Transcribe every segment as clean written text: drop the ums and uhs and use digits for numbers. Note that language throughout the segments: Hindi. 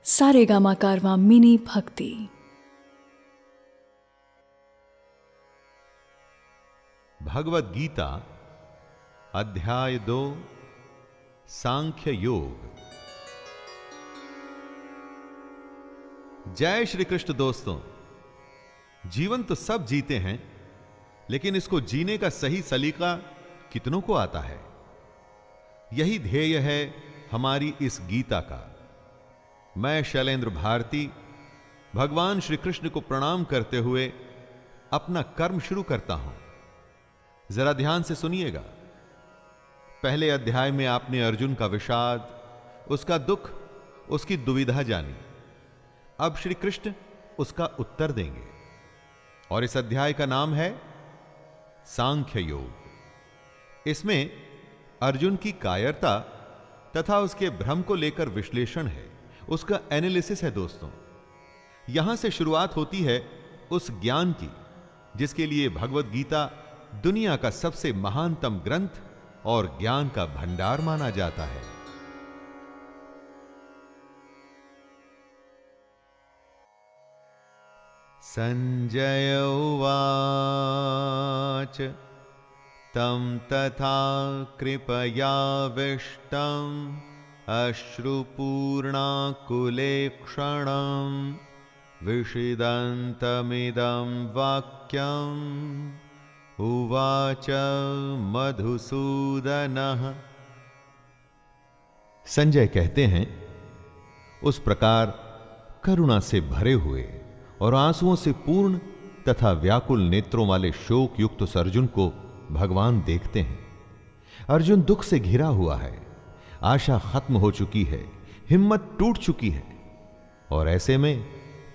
सारेगामा कारवां मिनी भक्ति। भगवद गीता अध्याय 2 सांख्य योग। जय श्री कृष्ण। दोस्तों, जीवन तो सब जीते हैं, लेकिन इसको जीने का सही सलीका कितनों को आता है? यही ध्येय है हमारी इस गीता का। मैं शैलेंद्र भारती भगवान श्री कृष्ण को प्रणाम करते हुए अपना कर्म शुरू करता हूं। जरा ध्यान से सुनिएगा। पहले अध्याय में आपने अर्जुन का विषाद, उसका दुख, उसकी दुविधा जानी। अब श्री कृष्ण उसका उत्तर देंगे और इस अध्याय का नाम है सांख्य योग। इसमें अर्जुन की कायरता तथा उसके भ्रम को लेकर विश्लेषण है, उसका एनालिसिस है। दोस्तों, यहां से शुरुआत होती है उस ज्ञान की जिसके लिए भगवद गीता दुनिया का सबसे महानतम ग्रंथ और ज्ञान का भंडार माना जाता है। संजय उवाच तं तथा कृपयाविष्टम् अश्रुपूर्णाकुलेक्षणं विषिदन्तमिदं वाक्यम् उवाच मधुसूदनः। संजय कहते हैं, उस प्रकार करुणा से भरे हुए और आंसुओं से पूर्ण तथा व्याकुल नेत्रों वाले शोक युक्त उस अर्जुन को भगवान देखते हैं। अर्जुन दुख से घिरा हुआ है, आशा खत्म हो चुकी है, हिम्मत टूट चुकी है, और ऐसे में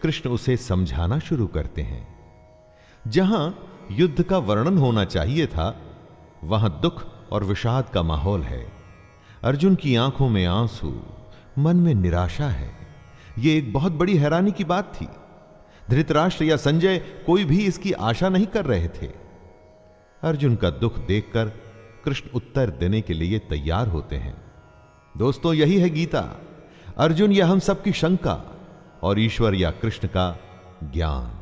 कृष्ण उसे समझाना शुरू करते हैं। जहां युद्ध का वर्णन होना चाहिए था, वहां दुख और विषाद का माहौल है। अर्जुन की आंखों में आंसू, मन में निराशा है। यह एक बहुत बड़ी हैरानी की बात थी। धृतराष्ट्र या संजय कोई भी इसकी आशा नहीं कर रहे थे। अर्जुन का दुख देखकर कृष्ण उत्तर देने के लिए तैयार होते हैं। दोस्तों, यही है गीता। अर्जुन या हम सबकी शंका और ईश्वर या कृष्ण का ज्ञान।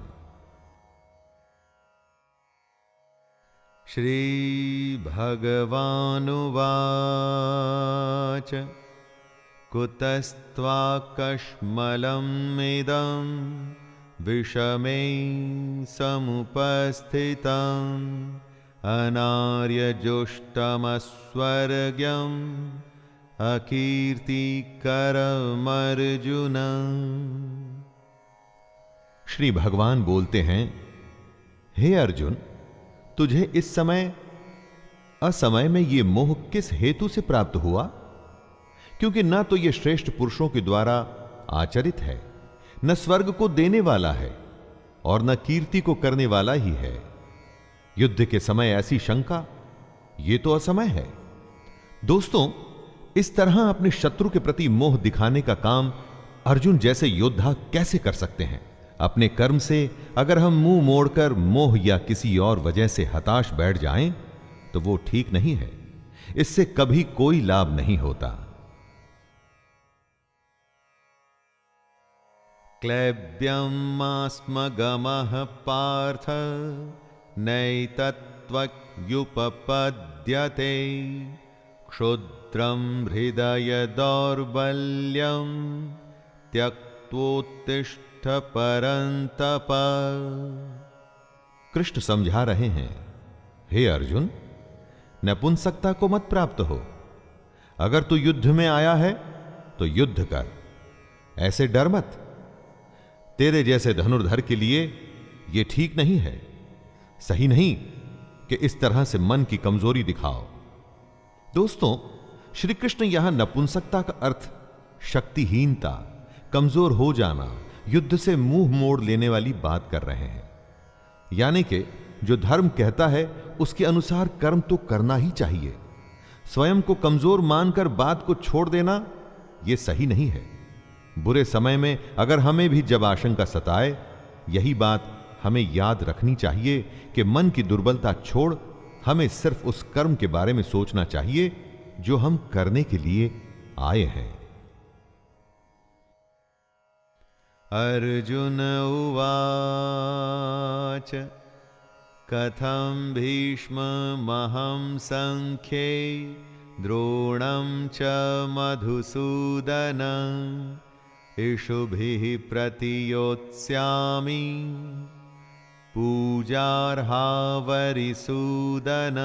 श्री भगवानुवाच कुतस्त्वाकश्मलम् इदं विषमे समुपस्थितम् अनार्यजुष्टमस्वर्ग्यम् अकीर्तिकरमर्जुन। श्री भगवान बोलते हैं, हे अर्जुन, तुझे इस समय असमय में यह मोह किस हेतु से प्राप्त हुआ? क्योंकि न तो यह श्रेष्ठ पुरुषों के द्वारा आचरित है, न स्वर्ग को देने वाला है, और न कीर्ति को करने वाला ही है। युद्ध के समय ऐसी शंका, यह तो असमय है। दोस्तों, इस तरह अपने शत्रु के प्रति मोह दिखाने का काम अर्जुन जैसे योद्धा कैसे कर सकते हैं? अपने कर्म से अगर हम मुंह मोड़कर मोह या किसी और वजह से हताश बैठ जाएं, तो वो ठीक नहीं है। इससे कभी कोई लाभ नहीं होता। क्लैब्यमास्मगमः पार्थ नैतत्त्वयुपपद्यते क्षुद्रं हृदय दौर्बल्यं त्यक्त्वोत्तिष्ठ परन्तप। कृष्ण समझा रहे हैं, हे अर्जुन, नपुंसकता को मत प्राप्त हो। अगर तू युद्ध में आया है तो युद्ध कर, ऐसे डर मत। तेरे जैसे धनुर्धर के लिए यह ठीक नहीं है, सही नहीं कि इस तरह से मन की कमजोरी दिखाओ। दोस्तों, श्री कृष्ण यहां नपुंसकता का अर्थ शक्तिहीनता, कमजोर हो जाना, युद्ध से मुंह मोड़ लेने वाली बात कर रहे हैं। यानी कि जो धर्म कहता है उसके अनुसार कर्म तो करना ही चाहिए। स्वयं को कमजोर मानकर बात को छोड़ देना यह सही नहीं है। बुरे समय में अगर हमें भी जब आशंका सताए, यही बात हमें याद रखनी चाहिए कि मन की दुर्बलता छोड़ हमें सिर्फ उस कर्म के बारे में सोचना चाहिए जो हम करने के लिए आए हैं। अर्जुन उवाच कथं भीष्ममहं संख्ये द्रोणं च मधुसूदन इषुभिः प्रतियोत्स्यामि पूजार्हा वरिसूदन।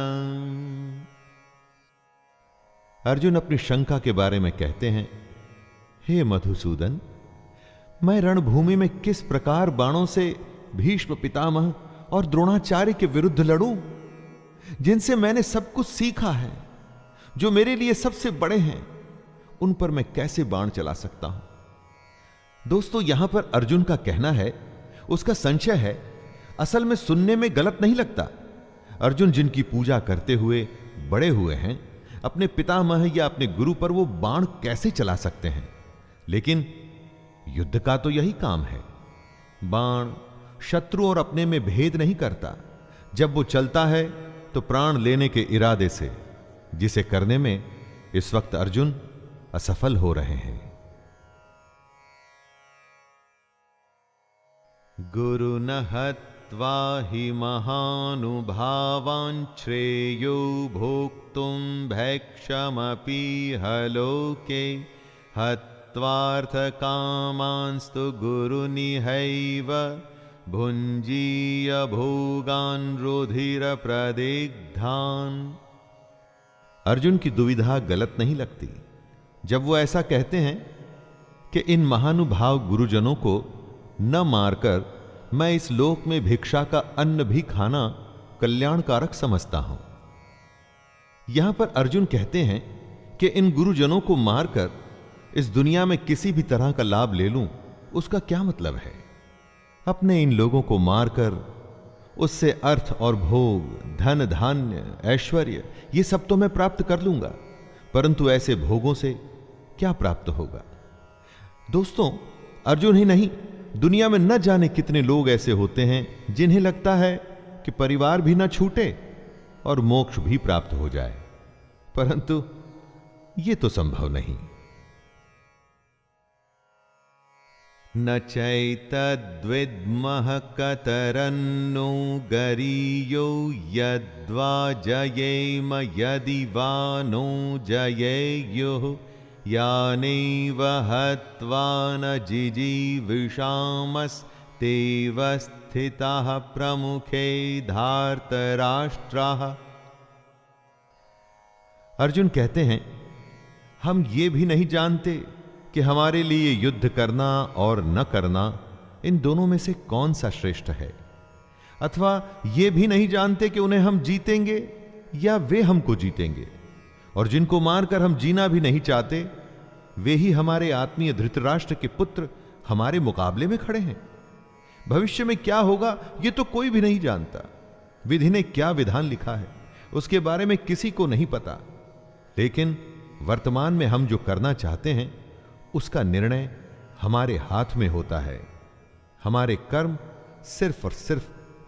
अर्जुन अपनी शंका के बारे में कहते हैं, हे मधुसूदन, मैं रणभूमि में किस प्रकार बाणों से भीष्म पितामह और द्रोणाचार्य के विरुद्ध लड़ूं, जिनसे मैंने सब कुछ सीखा है, जो मेरे लिए सबसे बड़े हैं, उन पर मैं कैसे बाण चला सकता हूं। दोस्तों, यहां पर अर्जुन का कहना है, उसका संशय है, असल में सुनने में गलत नहीं लगता। अर्जुन जिनकी पूजा करते हुए बड़े हुए हैं, अपने पितामह या अपने गुरु पर वो बाण कैसे चला सकते हैं। लेकिन युद्ध का तो यही काम है। बाण शत्रु और अपने में भेद नहीं करता। जब वो चलता है तो प्राण लेने के इरादे से, जिसे करने में इस वक्त अर्जुन असफल हो रहे हैं। गुरु न हत्वा हि महानुभावान् श्रेयो भोक्तुं भैक्षमपि हलोके हत्वार्थकामांस्तु गुरुनिहैव भुञ्जीय भोगान् रुधिरप्रदिग्धान्। अर्जुन की दुविधा गलत नहीं लगती जब वो ऐसा कहते हैं कि इन महानुभाव गुरुजनों को न मारकर मैं इस लोक में भिक्षा का अन्न भी खाना कल्याणकारक समझता हूं। यहां पर अर्जुन कहते हैं कि इन गुरुजनों को मारकर इस दुनिया में किसी भी तरह का लाभ ले लूं, उसका क्या मतलब है। अपने इन लोगों को मारकर उससे अर्थ और भोग, धन धान्य, ऐश्वर्य, ये सब तो मैं प्राप्त कर लूंगा, परंतु ऐसे भोगों से क्या प्राप्त होगा। दोस्तों, अर्जुन ही नहीं, दुनिया में न जाने कितने लोग ऐसे होते हैं जिन्हें लगता है कि परिवार भी न छूटे और मोक्ष भी प्राप्त हो जाए, परंतु यह तो संभव नहीं। न चैतद्विद्मः कतरन्नो गरीयो यद्वा जयेम यदि वा नो जयेयुः यानेव हत्वा न जिजीविषामस्तेव स्थिताः प्रमुखे धार्तराष्ट्राः। अर्जुन कहते हैं, हम ये भी नहीं जानते कि हमारे लिए युद्ध करना और न करना, इन दोनों में से कौन सा श्रेष्ठ है, अथवा ये भी नहीं जानते कि उन्हें हम जीतेंगे या वे हमको जीतेंगे। और जिनको मारकर हम जीना भी नहीं चाहते, वे ही हमारे आत्मीय धृतराष्ट्र के पुत्र हमारे मुकाबले में खड़े हैं। भविष्य में क्या होगा ये तो कोई भी नहीं जानता। विधि ने क्या विधान लिखा है उसके बारे में किसी को नहीं पता, लेकिन वर्तमान में हम जो करना चाहते हैं उसका निर्णय हमारे हाथ में होता है। हमारे कर्म सिर्फ और सिर्फ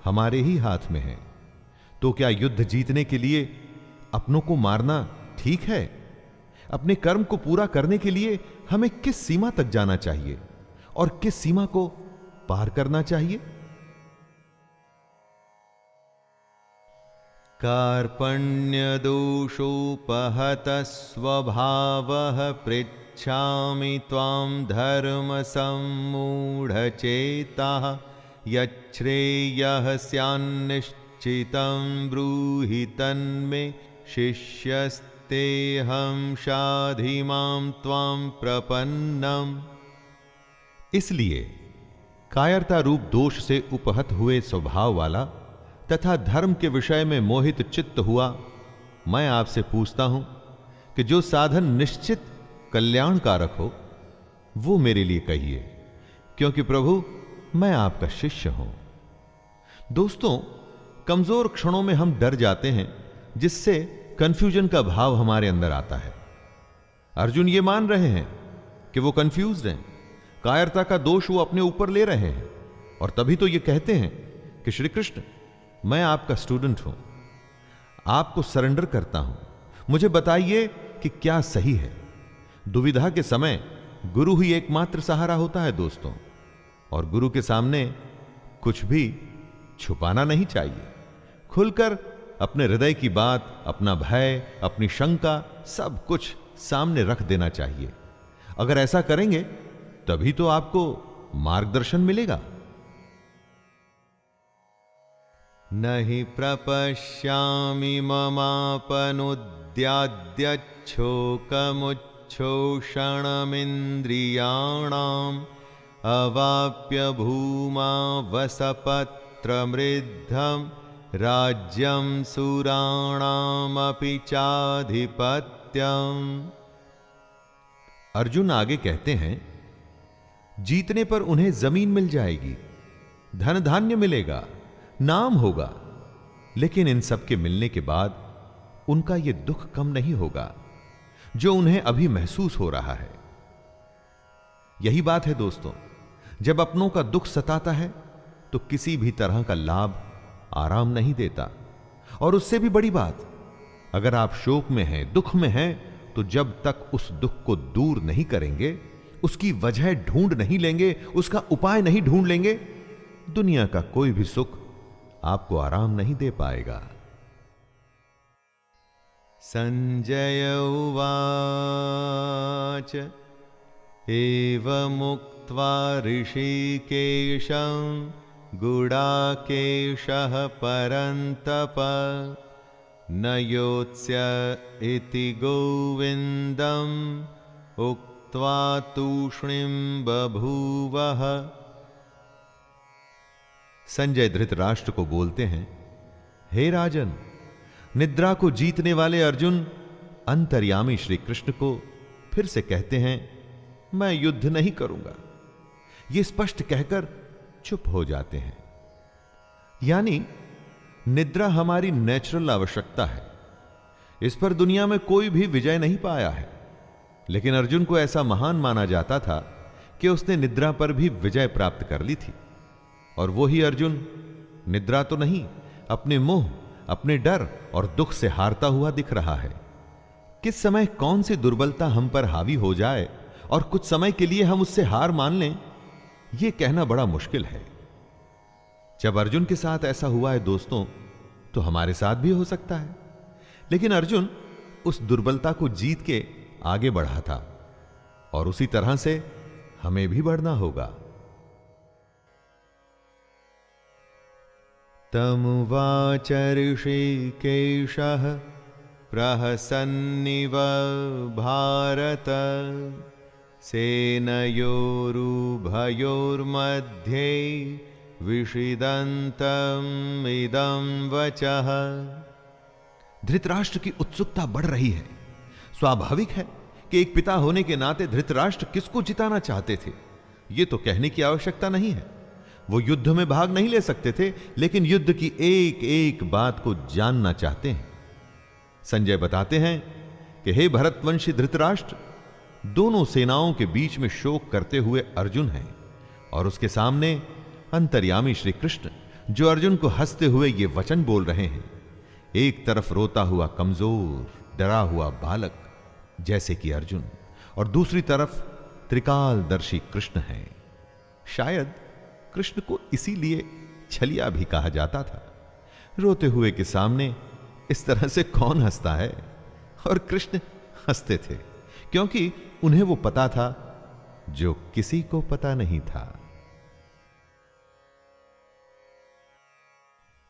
हमारे ही हाथ में हैं। तो क्या युद्ध जीतने के लिए अपनों को मारना ठीक है? अपने कर्म को पूरा करने के लिए हमें किस सीमा तक जाना चाहिए और किस सीमा को पार करना चाहिए? कार्पण्य दोषोपहत स्वभावः पृच्छामि त्वां धर्म सम्मूढ़चेताः यच्छ्रेयः स्यान्निश्चितं ब्रूहि तन्मे शिष्यस्तेऽहं शाधि मां त्वां प्रपन्नम्। इसलिए कायरता रूप दोष से उपहत हुए स्वभाव वाला तथा धर्म के विषय में मोहित चित्त हुआ मैं आपसे पूछता हूं कि जो साधन निश्चित कल्याणकारक हो वो मेरे लिए कहिए, क्योंकि प्रभु मैं आपका शिष्य हूं। दोस्तों, कमजोर क्षणों में हम डर जाते हैं, जिससे कंफ्यूजन का भाव हमारे अंदर आता है। अर्जुन ये मान रहे हैं कि वो कंफ्यूज्ड हैं, कायरता का दोष वो अपने ऊपर ले रहे हैं, और तभी तो ये कहते हैं कि श्री कृष्ण मैं आपका स्टूडेंट हूं, आपको सरेंडर करता हूं, मुझे बताइए कि क्या सही है। दुविधा के समय गुरु ही एकमात्र सहारा होता है। दोस्तों, और गुरु के सामने कुछ भी छुपाना नहीं चाहिए। खुलकर अपने हृदय की बात, अपना भय, अपनी शंका, सब कुछ सामने रख देना चाहिए। अगर ऐसा करेंगे तभी तो आपको मार्गदर्शन मिलेगा। नहि प्रपश्यामि ममापनुद्याद्यच्छोकमुच्छोषणमिन्द्रियाणाम् अवाप्य भूमा वसपत्रमृद्धं राज्यं सुराणामपि चाधिपत्यम्। अर्जुन आगे कहते हैं, जीतने पर उन्हें जमीन मिल जाएगी, धन धान्य मिलेगा, नाम होगा, लेकिन इन सब के मिलने के बाद उनका यह दुख कम नहीं होगा जो उन्हें अभी महसूस हो रहा है। यही बात है दोस्तों, जब अपनों का दुख सताता है तो किसी भी तरह का लाभ आराम नहीं देता। और उससे भी बड़ी बात, अगर आप शोक में हैं, दुख में हैं, तो जब तक उस दुख को दूर नहीं करेंगे, उसकी वजह ढूंढ नहीं लेंगे, उसका उपाय नहीं ढूंढ लेंगे, दुनिया का कोई भी सुख आपको आराम नहीं दे पाएगा। संजय उवाच एवमुक्त्वा ऋषिकेशं गुडाकेशः परन्तप न योत्स्य इति गोविन्दम् उक्त्वा तूष्णीं बभूवः। संजय धृतराष्ट्र को बोलते हैं, हे राजन, निद्रा को जीतने वाले अर्जुन अंतर्यामी श्री कृष्ण को फिर से कहते हैं, मैं युद्ध नहीं करूंगा। ये स्पष्ट कहकर चुप हो जाते हैं। यानी निद्रा हमारी नेचुरल आवश्यकता है, इस पर दुनिया में कोई भी विजय नहीं पाया है। लेकिन अर्जुन को ऐसा महान माना जाता था कि उसने निद्रा पर भी विजय प्राप्त कर ली थी। और वो ही अर्जुन निद्रा तो नहीं, अपने मोह, अपने डर और दुख से हारता हुआ दिख रहा है। किस समय कौन सी दुर्बलता हम पर हावी हो जाए और कुछ समय के लिए हम उससे हार मान लें, यह कहना बड़ा मुश्किल है। जब अर्जुन के साथ ऐसा हुआ है दोस्तों, तो हमारे साथ भी हो सकता है। लेकिन अर्जुन उस दुर्बलता को जीत के आगे बढ़ा था और उसी तरह से हमें भी बढ़ना होगा। तमुवाच ऋषिकेशः प्रहसन्निव भारत सेनयोरुभयोर्मध्ये विषिदन्तम् इदं वचः। धृतराष्ट्र की उत्सुकता बढ़ रही है। स्वाभाविक है कि एक पिता होने के नाते धृतराष्ट्र किसको जिताना चाहते थे, यह तो कहने की आवश्यकता नहीं है। वो युद्ध में भाग नहीं ले सकते थे, लेकिन युद्ध की एक एक बात को जानना चाहते हैं। संजय बताते हैं कि हे भरतवंशी धृतराष्ट्र, दोनों सेनाओं के बीच में शोक करते हुए अर्जुन हैं और उसके सामने अंतर्यामी श्री कृष्ण, जो अर्जुन को हंसते हुए ये वचन बोल रहे हैं। एक तरफ रोता हुआ कमजोर डरा हुआ बालक जैसे कि अर्जुन, और दूसरी तरफ त्रिकालदर्शी कृष्ण है। शायद कृष्ण को इसीलिए छलिया भी कहा जाता था। रोते हुए के सामने इस तरह से कौन हंसता है? और कृष्ण हंसते थे क्योंकि उन्हें वो पता था जो किसी को पता नहीं था।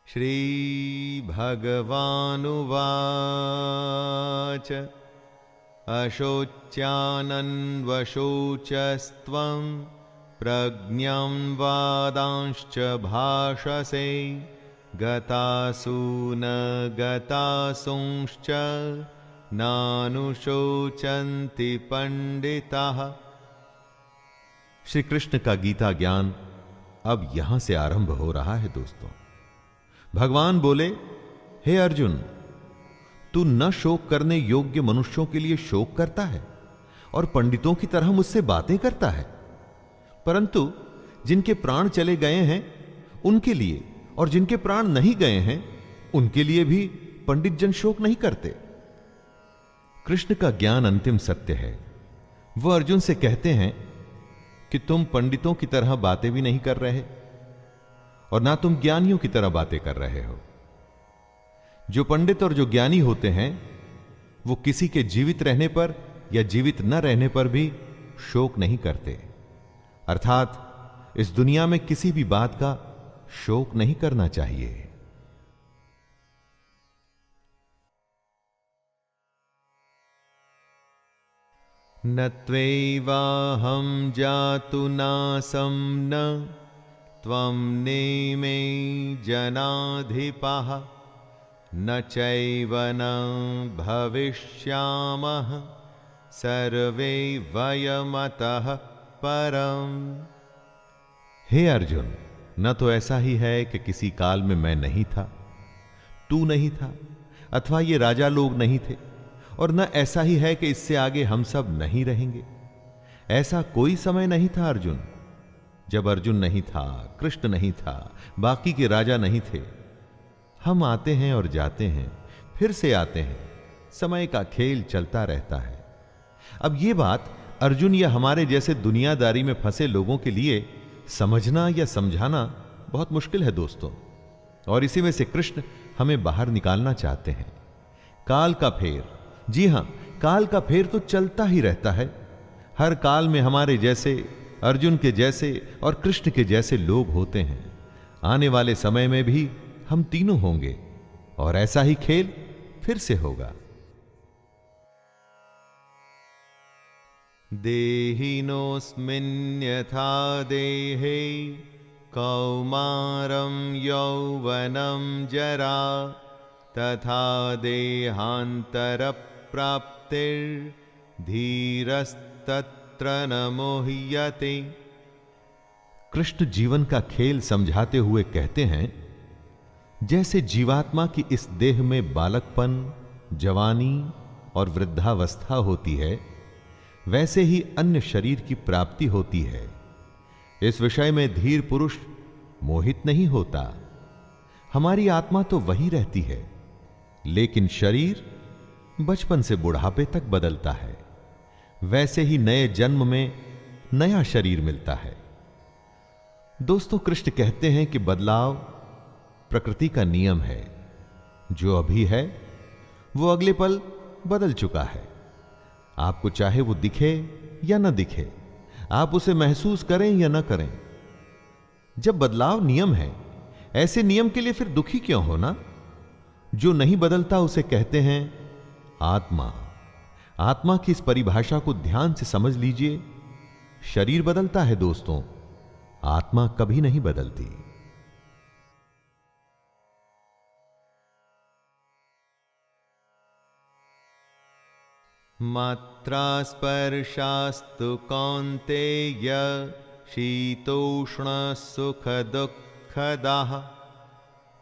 श्री भगवानुवाच अशोच्यानन्वशोचस्त्वं प्रज्ञं वादांश्च भाषसे गतासु न गतासुंश्च नानुशोचन्ति पंडिताः। श्री कृष्ण का गीता ज्ञान अब यहां से आरंभ हो रहा है दोस्तों। भगवान बोले, हे अर्जुन, तू न शोक करने योग्य मनुष्यों के लिए शोक करता है और पंडितों की तरह मुझसे बातें करता है, परंतु जिनके प्राण चले गए हैं उनके लिए और जिनके प्राण नहीं गए हैं उनके लिए भी पंडित जन शोक नहीं करते। कृष्ण का ज्ञान अंतिम सत्य है। वह अर्जुन से कहते हैं, कि तुम पंडितों की तरह बातें भी नहीं कर रहे और ना तुम ज्ञानियों की तरह बातें कर रहे हो। जो पंडित और जो ज्ञानी होते हैं वो किसी के जीवित रहने पर या जीवित न रहने पर भी शोक नहीं करते, अर्थात इस दुनिया में किसी भी बात का शोक नहीं करना चाहिए। न त्वैवाहं जातु नासं न त्वं नेमे जनाधिपः न चैव न भविष्यामः सर्वे वयमतः परम। हे अर्जुन, न तो ऐसा ही है कि किसी काल में मैं नहीं था, तू नहीं था, अथवा ये राजा लोग नहीं थे, और न ऐसा ही है कि इससे आगे हम सब नहीं रहेंगे। ऐसा कोई समय नहीं था अर्जुन, जब अर्जुन नहीं था, कृष्ण नहीं था, बाकी के राजा नहीं थे। हम आते हैं और जाते हैं, फिर से आते हैं, समय का खेल चलता रहता है। अब यह बात अर्जुन या हमारे जैसे दुनियादारी में फंसे लोगों के लिए समझना या समझाना बहुत मुश्किल है दोस्तों, और इसी में से कृष्ण हमें बाहर निकालना चाहते हैं। काल का फेर, जी हां, काल का फेर तो चलता ही रहता है। हर काल में हमारे जैसे, अर्जुन के जैसे और कृष्ण के जैसे लोग होते हैं। आने वाले समय में भी हम तीनों होंगे और ऐसा ही खेल फिर से होगा। देहिनोऽस्मिन् यथा देहे कौमारं यौवनं जरा तथा देहान्तरप्राप्तिर्धीरस्तत्र न मोह्यते। कृष्ण जीवन का खेल समझाते हुए कहते हैं, जैसे जीवात्मा की इस देह में बालकपन, जवानी और वृद्धावस्था होती है, वैसे ही अन्य शरीर की प्राप्ति होती है। इस विषय में धीर पुरुष मोहित नहीं होता। हमारी आत्मा तो वही रहती है, लेकिन शरीर बचपन से बुढ़ापे तक बदलता है। वैसे ही नए जन्म में नया शरीर मिलता है। दोस्तों, कृष्ण कहते हैं कि बदलाव प्रकृति का नियम है। जो अभी है वो अगले पल बदल चुका है। आपको चाहे वो दिखे या न दिखे, आप उसे महसूस करें या न करें। जब बदलाव नियम है, ऐसे नियम के लिए फिर दुखी क्यों होना? जो नहीं बदलता उसे कहते हैं आत्मा। आत्मा की इस परिभाषा को ध्यान से समझ लीजिए। शरीर बदलता है दोस्तों, आत्मा कभी नहीं बदलती। मात्रा स्पर्शास्तु कौन्तेय शीतोष्ण सुख दुःखदाः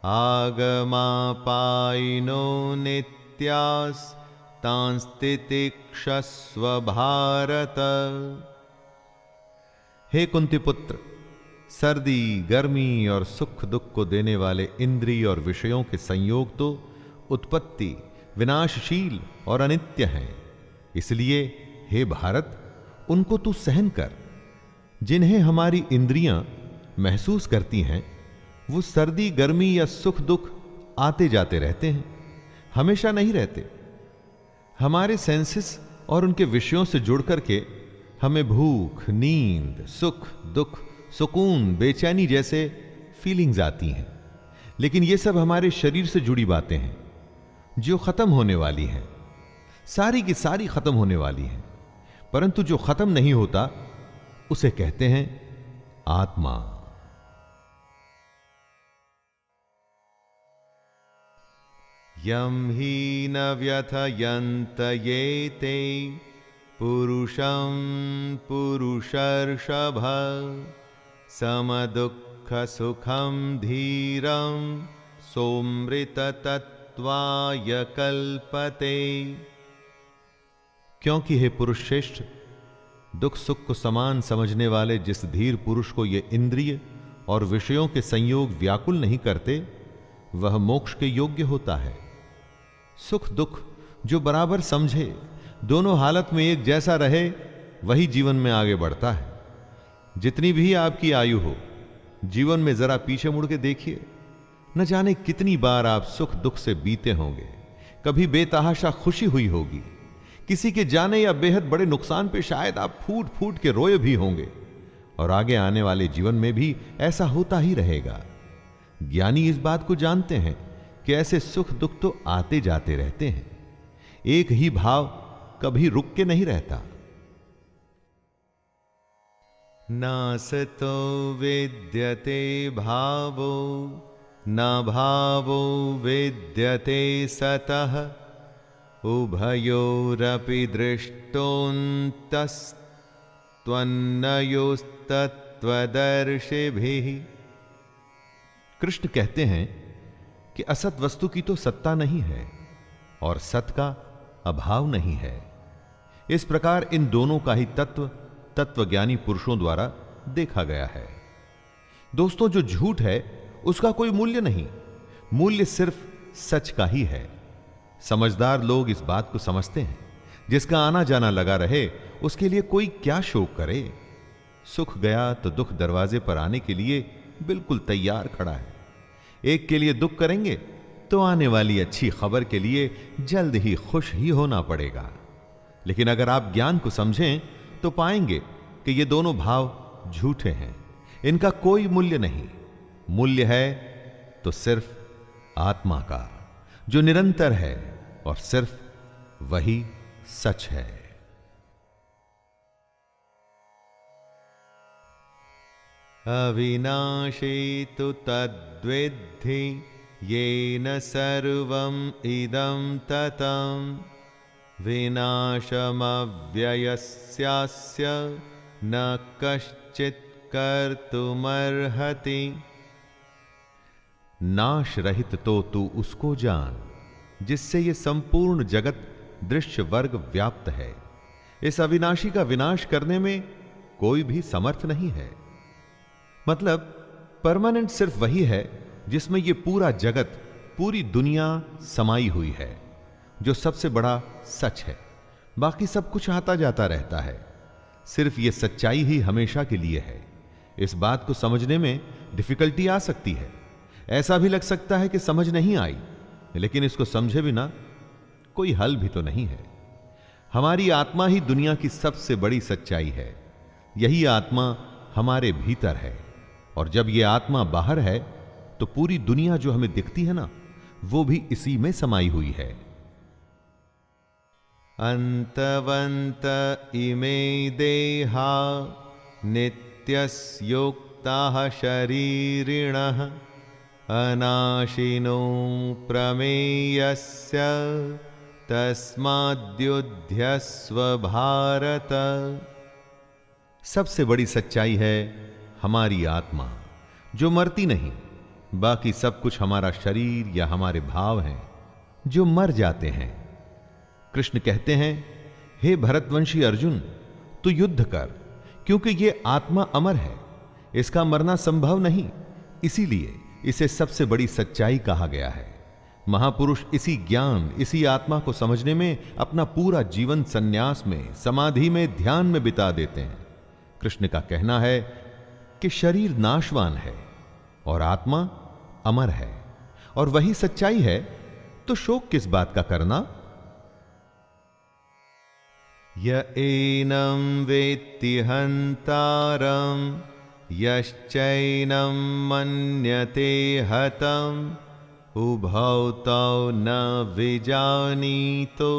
आगमापायिनो नित्यास्तांस्तितिक्षस्व भारत। हे कुंती पुत्र, सर्दी, गर्मी और सुख दुख को देने वाले इंद्रिय और विषयों के संयोग तो उत्पत्ति, विनाशशील और अनित्य हैं। इसलिए हे भारत, उनको तू सहन कर। जिन्हें हमारी इंद्रियां महसूस करती हैं, वो सर्दी, गर्मी या सुख दुख आते जाते रहते हैं, हमेशा नहीं रहते। हमारे सेंसेस और उनके विषयों से जुड़ करके हमें भूख, नींद, सुख, दुख, सुकून, बेचैनी जैसे फीलिंग्स आती हैं। लेकिन ये सब हमारे शरीर से जुड़ी बातें हैं जो खत्म होने वाली हैं। सारी की सारी खत्म होने वाली हैं, परंतु जो खत्म नहीं होता उसे कहते हैं आत्मा। यम ही न व्यथयन्त ये ते पुरुषं पुरुषर्षभ समदुःख सुखं धीरं सोमृततत्त्वाय कल्पते। क्योंकि हे पुरुष श्रेष्ठ, दुख सुख को समान समझने वाले जिस धीर पुरुष को ये इंद्रिय और विषयों के संयोग व्याकुल नहीं करते, वह मोक्ष के योग्य होता है। सुख दुख जो बराबर समझे, दोनों हालत में एक जैसा रहे, वही जीवन में आगे बढ़ता है। जितनी भी आपकी आयु हो, जीवन में जरा पीछे मुड़ के देखिए। न जाने कितनी बार आप सुख दुख से बीते होंगे। कभी बेतहाशा खुशी हुई होगी, किसी के जाने या बेहद बड़े नुकसान पे शायद आप फूट फूट के रोए भी होंगे। और आगे आने वाले जीवन में भी ऐसा होता ही रहेगा। ज्ञानी इस बात को जानते हैं कि ऐसे सुख दुख तो आते जाते रहते हैं। एक ही भाव कभी रुक के नहीं रहता। नासतो विद्यते भावो न भावो विद्यते सतः उभयोरपि दृष्टोऽन्तस्त्वन्नयोस्तत्त्वदर्शिभिः। कृष्ण कहते हैं कि असत वस्तु की तो सत्ता नहीं है और सत का अभाव नहीं है। इस प्रकार इन दोनों का ही तत्वज्ञानी पुरुषों द्वारा देखा गया है। दोस्तों, जो झूठ है उसका कोई मूल्य नहीं, मूल्य सिर्फ सच का ही है। समझदार लोग इस बात को समझते हैं। जिसका आना जाना लगा रहे उसके लिए कोई क्या शोक करे। सुख गया तो दुख दरवाजे पर आने के लिए बिल्कुल तैयार खड़ा है। एक के लिए दुख करेंगे तो आने वाली अच्छी खबर के लिए जल्द ही खुश ही होना पड़ेगा। लेकिन अगर आप ज्ञान को समझें तो पाएंगे कि ये दोनों भाव झूठे हैं। इनका कोई मूल्य नहीं। मूल्य है तो सिर्फ आत्मा का, जो निरंतर है और सिर्फ वही सच है। अविनाशी तु तद्विद्धि येन सर्वं इदं ततं विनाशमव्ययस्यास्य न कश्चित् कर्तुमर्हति। नाश रहित तो तू उसको जान जिससे ये संपूर्ण जगत दृश्य वर्ग व्याप्त है। इस अविनाशी का विनाश करने में कोई भी समर्थ नहीं है। मतलब परमानेंट सिर्फ वही है जिसमें ये पूरा जगत, पूरी दुनिया समाई हुई है, जो सबसे बड़ा सच है। बाकी सब कुछ आता जाता रहता है। सिर्फ ये सच्चाई ही हमेशा के लिए है। इस बात को समझने में डिफिकल्टी आ सकती है। ऐसा भी लग सकता है कि समझ नहीं आई, लेकिन इसको समझे बिना कोई हल भी तो नहीं है। हमारी आत्मा ही दुनिया की सबसे बड़ी सच्चाई है। यही आत्मा हमारे भीतर है, और जब यह आत्मा बाहर है तो पूरी दुनिया जो हमें दिखती है ना, वो भी इसी में समाई हुई है। अंतवंत इमे देहा नित्यस्योक्ताः शरीरिणः अनाशिनो प्रमेयस्य तस्माद्युध्यस्व भारत। सबसे बड़ी सच्चाई है हमारी आत्मा, जो मरती नहीं। बाकी सब कुछ हमारा शरीर या हमारे भाव हैं जो मर जाते हैं। कृष्ण कहते हैं, हे भरतवंशी अर्जुन, तू युद्ध कर, क्योंकि ये आत्मा अमर है, इसका मरना संभव नहीं। इसीलिए इसे सबसे बड़ी सच्चाई कहा गया है। महापुरुष इसी ज्ञान, इसी आत्मा को समझने में अपना पूरा जीवन संन्यास में, समाधि में, ध्यान में बिता देते हैं। कृष्ण का कहना है कि शरीर नाशवान है और आत्मा अमर है, और वही सच्चाई है, तो शोक किस बात का करना। य एनं वेत्ति हन्तारं यश्चैनं मन्यते हतम् उभौ तौ न विजानीतो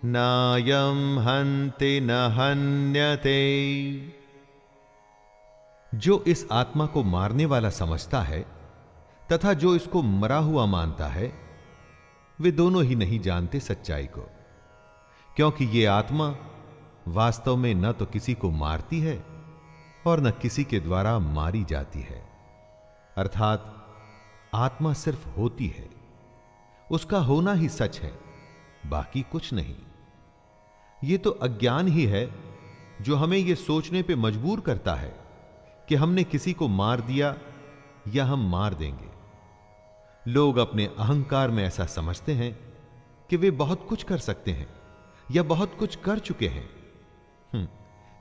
नायं हन्ति न हन्यते। जो इस आत्मा को मारने वाला समझता है तथा जो इसको मरा हुआ मानता है, वे दोनों ही नहीं जानते सच्चाई को, क्योंकि ये आत्मा वास्तव में न तो किसी को मारती है और न किसी के द्वारा मारी जाती है। अर्थात आत्मा सिर्फ होती है, उसका होना ही सच है, बाकी कुछ नहीं। ये तो अज्ञान ही है जो हमें यह सोचने पे मजबूर करता है कि हमने किसी को मार दिया या हम मार देंगे। लोग अपने अहंकार में ऐसा समझते हैं कि वे बहुत कुछ कर सकते हैं या बहुत कुछ कर चुके हैं।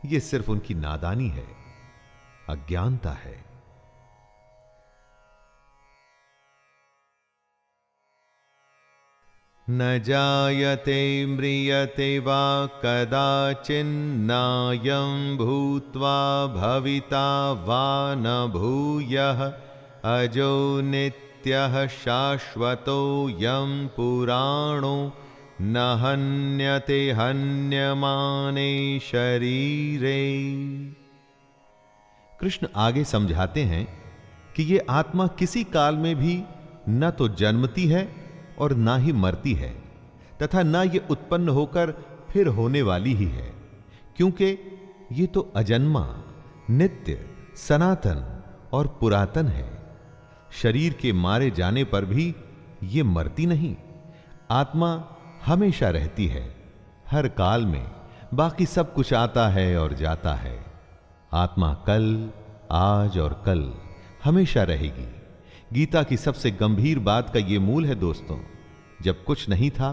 यह सिर्फ उनकी नादानी है। अज्ञानता है। न जायते म्रियते वा कदाचिन्नायं भूत्वा भविता वा न भूयः अजो नित्यः शाश्वतोऽयं पुराणो न हन्यते हन्यमाने शरीरे। कृष्ण आगे समझाते हैं कि ये आत्मा किसी काल में भी न तो जन्मती है और ना ही मरती है, तथा ना ये उत्पन्न होकर फिर होने वाली ही है, क्योंकि ये तो अजन्मा, नित्य, सनातन और पुरातन है। शरीर के मारे जाने पर भी ये मरती नहीं। आत्मा हमेशा रहती है, हर काल में। बाकी सब कुछ आता है और जाता है। आत्मा कल, आज और कल हमेशा रहेगी। गीता की सबसे गंभीर बात का यह मूल है दोस्तों, जब कुछ नहीं था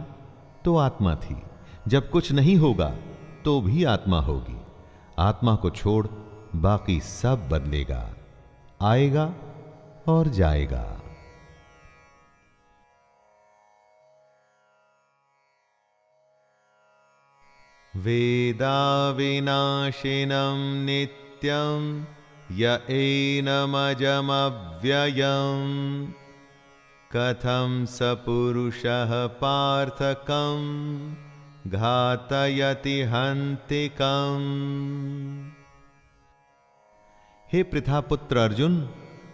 तो आत्मा थी, जब कुछ नहीं होगा तो भी आत्मा होगी। आत्मा को छोड़ बाकी सब बदलेगा, आएगा और जाएगा। वेदा विनाशिनं नित्यं य एनमजमव्ययम् कथं स पुरुषः पार्थकं घातयति हन्तिकम्। हे पृथापुत्र अर्जुन,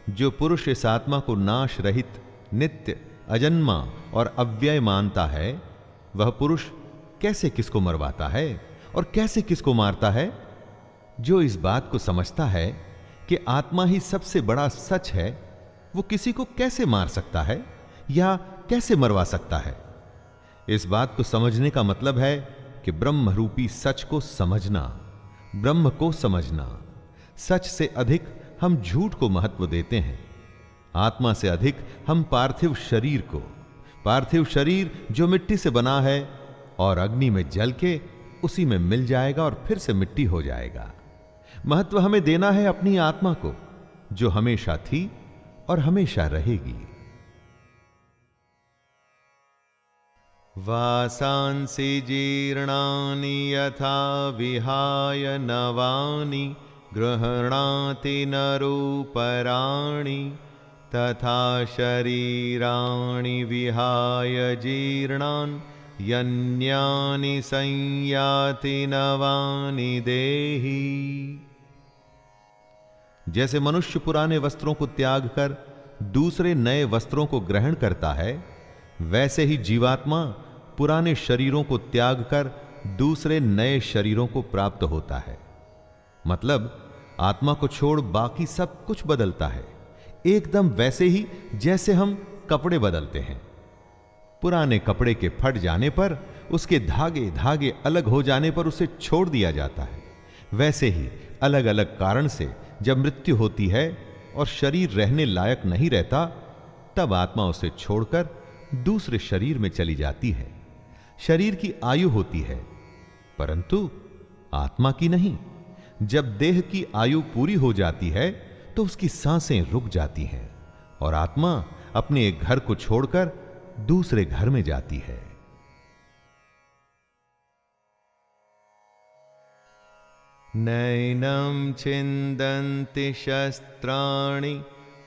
जो पुरुष इस आत्मा को नाश रहित, नित्य, अजन्मा और अव्यय मानता है, वह पुरुष कैसे किसको मरवाता है और कैसे किसको मारता है? जो इस बात को समझता है कि आत्मा ही सबसे बड़ा सच है, वो किसी को कैसे मार सकता है या कैसे मरवा सकता है? इस बात को समझने का मतलब है कि ब्रह्म रूपी सच को समझना, ब्रह्म को समझना। सच से अधिक हम झूठ को महत्व देते हैं, आत्मा से अधिक हम पार्थिव शरीर को। पार्थिव शरीर जो मिट्टी से बना है और अग्नि में जल के उसी में मिल जाएगा और फिर से मिट्टी हो जाएगा। महत्व हमें देना है अपनी आत्मा को, जो हमेशा थी और हमेशा रहेगी। वासांसि जीर्णानि यथा विहाय नवानि गृह्णाति नरोपराणि तथा शरीराणि विहाय जीर्णान् यन्यानि संयाति नवानि देहि। जैसे मनुष्य पुराने वस्त्रों को त्याग कर दूसरे नए वस्त्रों को ग्रहण करता है, वैसे ही जीवात्मा पुराने शरीरों को त्याग कर दूसरे नए शरीरों को प्राप्त होता है। मतलब आत्मा को छोड़ बाकी सब कुछ बदलता है, एकदम वैसे ही जैसे हम कपड़े बदलते हैं। पुराने कपड़े के फट जाने पर, उसके धागे धागे अलग हो जाने पर उसे छोड़ दिया जाता है। वैसे ही अलग अलग कारण से जब मृत्यु होती है और शरीर रहने लायक नहीं रहता, तब आत्मा उसे छोड़कर दूसरे शरीर में चली जाती है। शरीर की आयु होती है, परंतु आत्मा की नहीं। जब देह की आयु पूरी हो जाती है तो उसकी सांसें रुक जाती हैं और आत्मा अपने एक घर को छोड़कर दूसरे घर में जाती है। नैनं छिन्दन्ति शस्त्राणि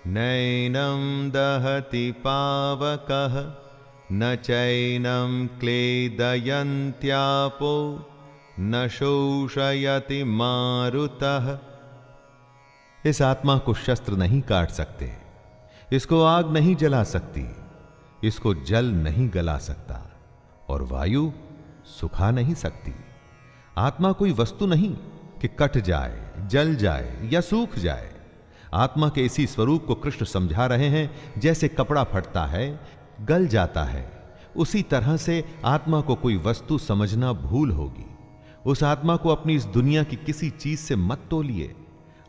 नैनं दहति पावकः न चैनं क्लेदयन्त्यापो न शोषयति मारुतः। इस आत्मा को शस्त्र नहीं काट सकते, इसको आग नहीं जला सकती, इसको जल नहीं गला सकता और वायु सुखा नहीं सकती। आत्मा कोई वस्तु नहीं कि कट जाए, जल जाए या सूख जाए। आत्मा के इसी स्वरूप को कृष्ण समझा रहे हैं। जैसे कपड़ा फटता है, गल जाता है, उसी तरह से आत्मा को कोई वस्तु समझना भूल होगी। उस आत्मा को अपनी इस दुनिया की किसी चीज से मत तोलिए।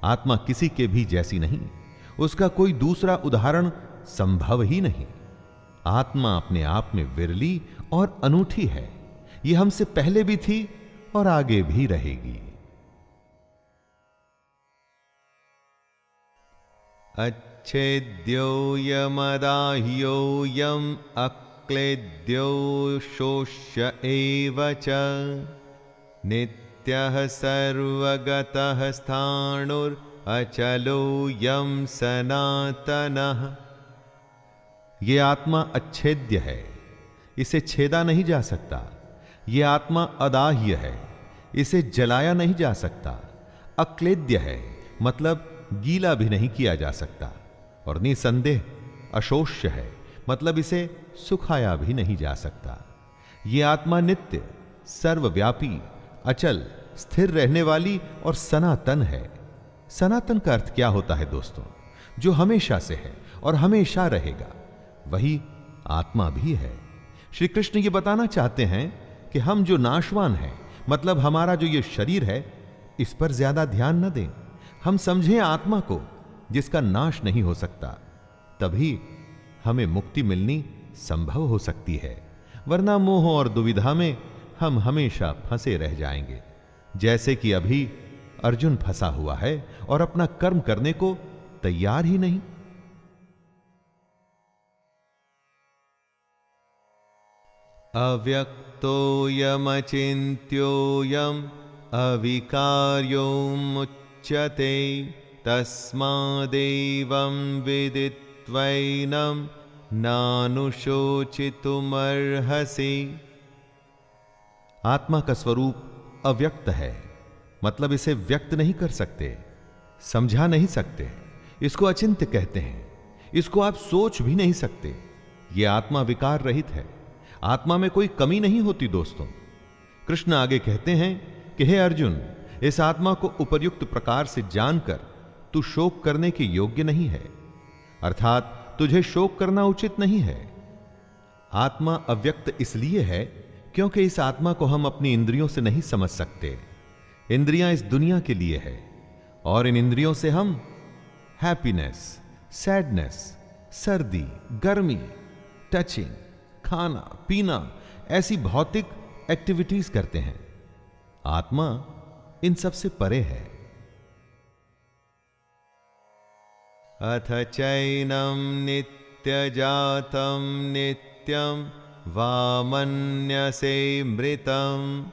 आत्मा किसी के भी जैसी नहीं, उसका कोई दूसरा उदाहरण संभव ही नहीं। आत्मा अपने आप में विरली और अनूठी है। यह हमसे पहले भी थी और आगे भी रहेगी। अच्छेद्योऽयमदाह्योऽयम् अक्लेद्यो शोष्य एव च नित्यः सर्वगतः स्थाणुरचलोऽयं सनातनः। ये आत्मा अच्छेद्य है, इसे छेदा नहीं जा सकता। ये आत्मा अदाह्य है, इसे जलाया नहीं जा सकता। अक्लेद्य है मतलब गीला भी नहीं किया जा सकता। और निसंदेह अशोष्य है मतलब इसे सुखाया भी नहीं जा सकता। ये आत्मा नित्य, सर्वव्यापी, अचल, स्थिर रहने वाली और सनातन है। सनातन का अर्थ क्या होता है दोस्तों? जो हमेशा से है और हमेशा रहेगा, वही आत्मा भी है। श्री कृष्ण ये बताना चाहते हैं कि हम जो नाशवान हैं, मतलब हमारा जो ये शरीर है, इस पर ज्यादा ध्यान न दें। हम समझें आत्मा को जिसका नाश नहीं हो सकता, तभी हमें मुक्ति मिलनी संभव हो सकती है। वरना मोह और दुविधा में हम हमेशा फंसे रह जाएंगे, जैसे कि अभी अर्जुन फंसा हुआ है और अपना कर्म करने को तैयार ही नहीं। अव्यक्तोऽयमचिन्त्योऽयम् अविकार्योमुच्यते तस्मादेवं विदित्वैनं नानुशोचितुमर्हसि। आत्मा का स्वरूप अव्यक्त है, मतलब इसे व्यक्त नहीं कर सकते, समझा नहीं सकते। इसको अचिंत्य कहते हैं। इसको आप सोच भी नहीं सकते। यह आत्मा विकार रहित है। आत्मा में कोई कमी नहीं होती दोस्तों। कृष्ण आगे कहते हैं कि हे अर्जुन, इस आत्मा को उपर्युक्त प्रकार से जानकर तू शोक करने के योग्य नहीं है, अर्थात तुझे शोक करना उचित नहीं है। आत्मा अव्यक्त इसलिए है क्योंकि इस आत्मा को हम अपनी इंद्रियों से नहीं समझ सकते। इंद्रियां इस दुनिया के लिए है और इन इंद्रियों से हम हैप्पीनेस, सैडनेस, सर्दी, गर्मी, टचिंग, खाना पीना, ऐसी भौतिक एक्टिविटीज करते हैं। आत्मा इन सब से परे है। अथ चैनं नित्यजातं नित्यं वा मन्यसे मृतं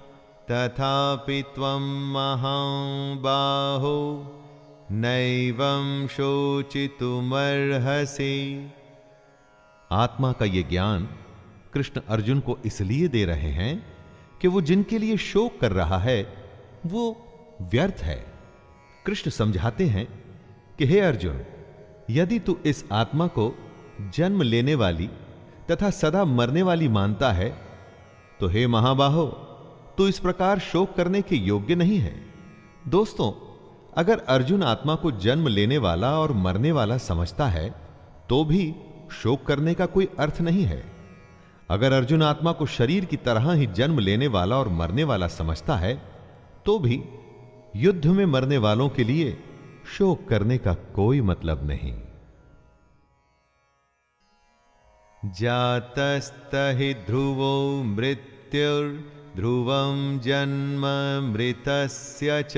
तथापि त्वं महाबाहो नैवं शोचितुमर्हसि। आत्मा का ये ज्ञान कृष्ण अर्जुन को इसलिए दे रहे हैं कि वो जिनके लिए शोक कर रहा है वो व्यर्थ है। कृष्ण समझाते हैं कि हे अर्जुन, यदि तू इस आत्मा को जन्म लेने वाली तथा सदा मरने वाली मानता है तो हे महाबाहो, तू इस प्रकार शोक करने के योग्य नहीं है। दोस्तों, अगर अर्जुन आत्मा को जन्म लेने वाला और मरने वाला समझता है तो भी शोक करने का कोई अर्थ नहीं है। अगर अर्जुन आत्मा को शरीर की तरह ही जन्म लेने वाला और मरने वाला समझता है तो भी युद्ध में मरने वालों के लिए शोक करने का कोई मतलब नहीं। जातस्तहि ध्रुवो मृत्युर्ध्रुवं जन्म मृतस्य च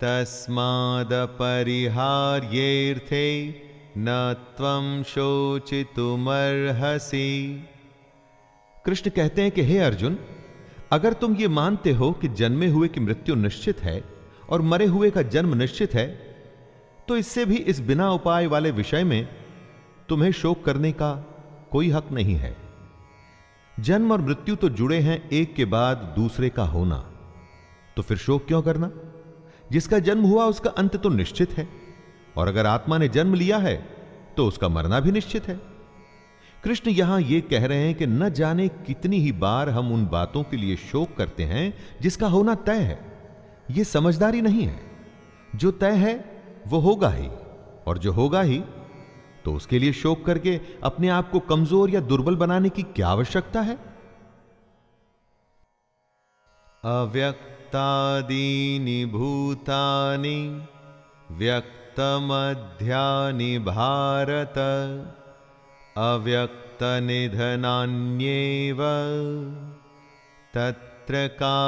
तस्मादपरिहार्येऽर्थे न त्वं शोचितुमर्हसि। कृष्ण कहते हैं कि हे अर्जुन, अगर तुम ये मानते हो कि जन्मे हुए की मृत्यु निश्चित है और मरे हुए का जन्म निश्चित है, तो इससे भी इस बिना उपाय वाले विषय में तुम्हें शोक करने का कोई हक नहीं है। जन्म और मृत्यु तो जुड़े हैं एक के बाद दूसरे का होना, तो फिर शोक क्यों करना? जिसका जन्म हुआ उसका अंत तो निश्चित है, और अगर आत्मा ने जन्म लिया है तो उसका मरना भी निश्चित है। कृष्ण यहां यह कह रहे हैं कि न जाने कितनी ही बार हम उन बातों के लिए शोक करते हैं जिसका होना तय है। यह समझदारी नहीं है। जो तय है वो होगा ही, और जो होगा ही तो उसके लिए शोक करके अपने आप को कमजोर या दुर्बल बनाने की क्या आवश्यकता है? अव्यक्तादीनि भूतानि व्यक्तमध्यानि भारत अव्यक्तनिधनान्येव तत्र का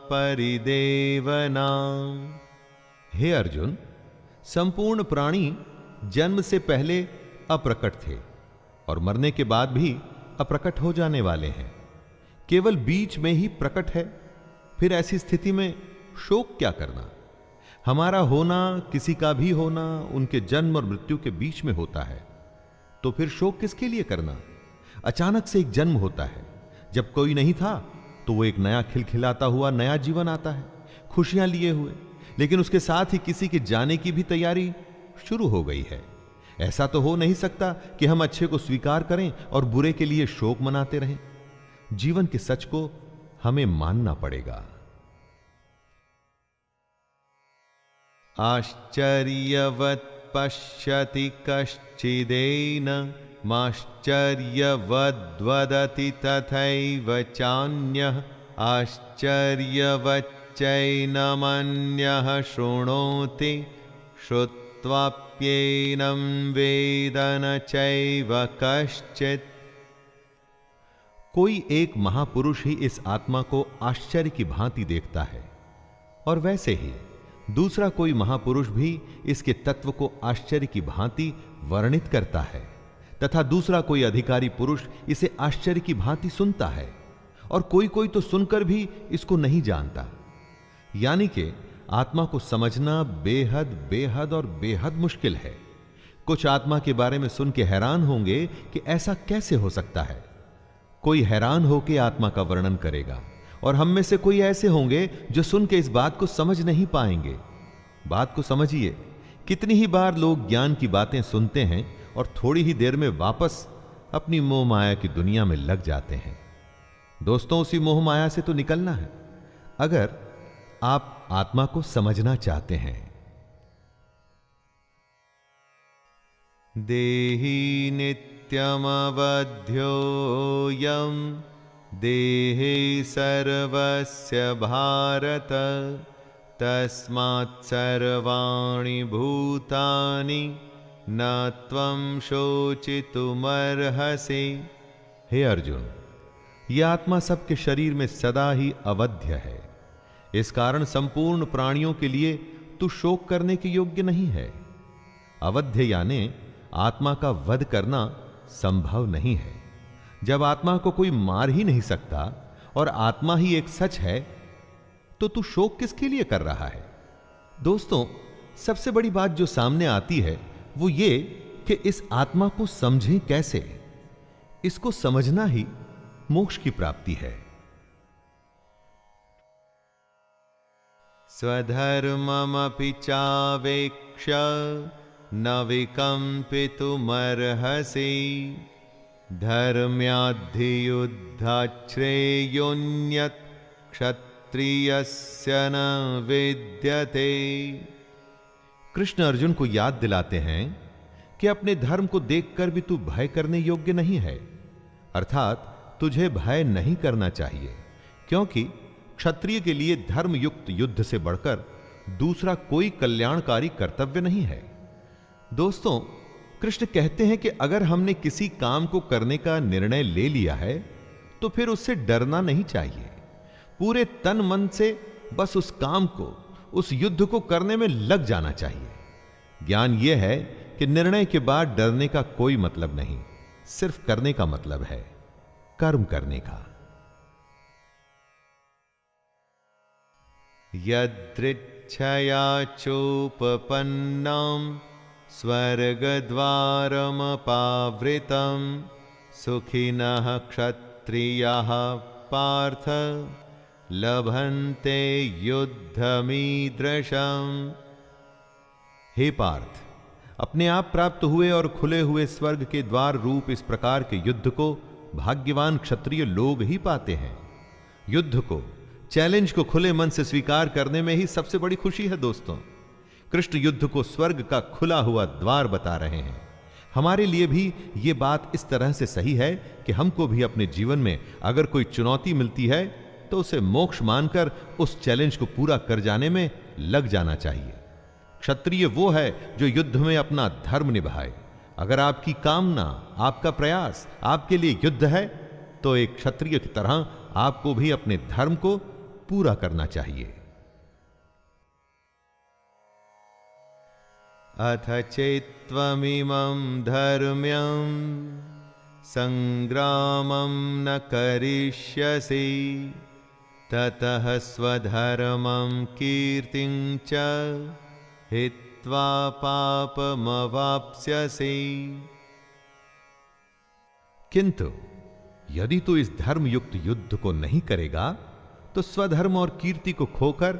परिदेवना। हे अर्जुन, संपूर्ण प्राणी जन्म से पहले अप्रकट थे और मरने के बाद भी अप्रकट हो जाने वाले हैं, केवल बीच में ही प्रकट है। फिर ऐसी स्थिति में शोक क्या करना? हमारा होना, किसी का भी होना उनके जन्म और मृत्यु के बीच में होता है, तो फिर शोक किसके लिए करना? अचानक से एक जन्म होता है, जब कोई नहीं था तो वो एक नया खिलखिलाता हुआ नया जीवन आता है, खुशियां लिए हुए, लेकिन उसके साथ ही किसी के जाने की भी तैयारी शुरू हो गई है। ऐसा तो हो नहीं सकता कि हम अच्छे को स्वीकार करें और बुरे के लिए शोक मनाते रहें। जीवन के सच को हमें मानना पड़ेगा। आश्चर्यवत् पश्यति कश्चिदेन माश्चर्यवद्वदति तथैव चान्यः आश्चर्यवच्चैनमन्यः शृणोति श्रुत्वाप्येनं वेद न चैव कश्चित्। कोई एक महापुरुष ही इस आत्मा को आश्चर्य की भांति देखता है और वैसे ही दूसरा कोई महापुरुष भी इसके तत्व को आश्चर्य की भांति वर्णित करता है, तथा दूसरा कोई अधिकारी पुरुष इसे आश्चर्य की भांति सुनता है, और कोई कोई तो सुनकर भी इसको नहीं जानता। यानी कि आत्मा को समझना बेहद बेहद और बेहद मुश्किल है। कुछ आत्मा के बारे में सुन के हैरान होंगे कि ऐसा कैसे हो सकता है। कोई हैरान होकर आत्मा का वर्णन करेगा, और हम में से कोई ऐसे होंगे जो सुन के इस बात को समझ नहीं पाएंगे। बात को समझिए, कितनी ही बार लोग ज्ञान की बातें सुनते हैं और थोड़ी ही देर में वापस अपनी मोह माया की दुनिया में लग जाते हैं। दोस्तों, उसी मोह माया से तो निकलना है अगर आप आत्मा को समझना चाहते हैं। देहि नित्यमवध्योऽयं देहे सर्वस्य भारत तस्मात् सर्वाणि भूतानि न त्वं शोचितुमर्हसि। हे अर्जुन, यह आत्मा सबके शरीर में सदा ही अवध्य है। इस कारण संपूर्ण प्राणियों के लिए तू शोक करने के योग्य नहीं है। अवध्य यानी आत्मा का वध करना संभव नहीं है। जब आत्मा को कोई मार ही नहीं सकता और आत्मा ही एक सच है, तो तू शोक किसके लिए कर रहा है? दोस्तों, सबसे बड़ी बात जो सामने आती है वो ये कि इस आत्मा को समझें कैसे। इसको समझना ही मोक्ष की प्राप्ति है। स्वधर्ममपि चावेक्ष्य न विकम्पितुमर्हसि धर्म्याद्धियुद्धाश्रेयोऽन्यत् क्षत्रियस्य न विद्यते। कृष्ण अर्जुन को याद दिलाते हैं कि अपने धर्म को देखकर भी तू भय करने योग्य नहीं है, अर्थात तुझे भय नहीं करना चाहिए, क्योंकि क्षत्रिय के लिए धर्मयुक्त युद्ध से बढ़कर दूसरा कोई कल्याणकारी कर्तव्य नहीं है। दोस्तों, कृष्ण कहते हैं कि अगर हमने किसी काम को करने का निर्णय ले लिया है तो फिर उससे डरना नहीं चाहिए। पूरे तन मन से बस उस काम को, उस युद्ध को करने में लग जाना चाहिए। ज्ञान यह है कि निर्णय के बाद डरने का कोई मतलब नहीं, सिर्फ करने का मतलब है, कर्म करने का। यदृच्छया चोपपन्नं स्वर्गद्वारमपावृतं सुखिनः क्षत्रियाः पार्थ लभन्ते युद्धमीदृशम्। हे पार्थ, अपने आप प्राप्त हुए और खुले हुए स्वर्ग के द्वार रूप इस प्रकार के युद्ध को भाग्यवान क्षत्रिय लोग ही पाते हैं। युद्ध को, चैलेंज को खुले मन से स्वीकार करने में ही सबसे बड़ी खुशी है। दोस्तों, कृष्ण युद्ध को स्वर्ग का खुला हुआ द्वार बता रहे हैं। हमारे लिए भी यह बात इस तरह से सही है कि हमको भी अपने जीवन में अगर कोई चुनौती मिलती है तो उसे मोक्ष मानकर उस चैलेंज को पूरा कर जाने में लग जाना चाहिए। क्षत्रिय वो है जो युद्ध में अपना धर्म निभाए। अगर आपकी कामना, आपका प्रयास आपके लिए युद्ध है तो एक क्षत्रिय की तरह आपको भी अपने धर्म को पूरा करना चाहिए। अथ चेत्त्वमिमं धर्म्यं संग्रामं न करिष्यसि ततः स्वधर्मं कीर्तिं च हित्वा पापमवाप्स्यसि। किंतु यदि तू इस धर्मयुक्त युद्ध को नहीं करेगा तो स्वधर्म और कीर्ति को खोकर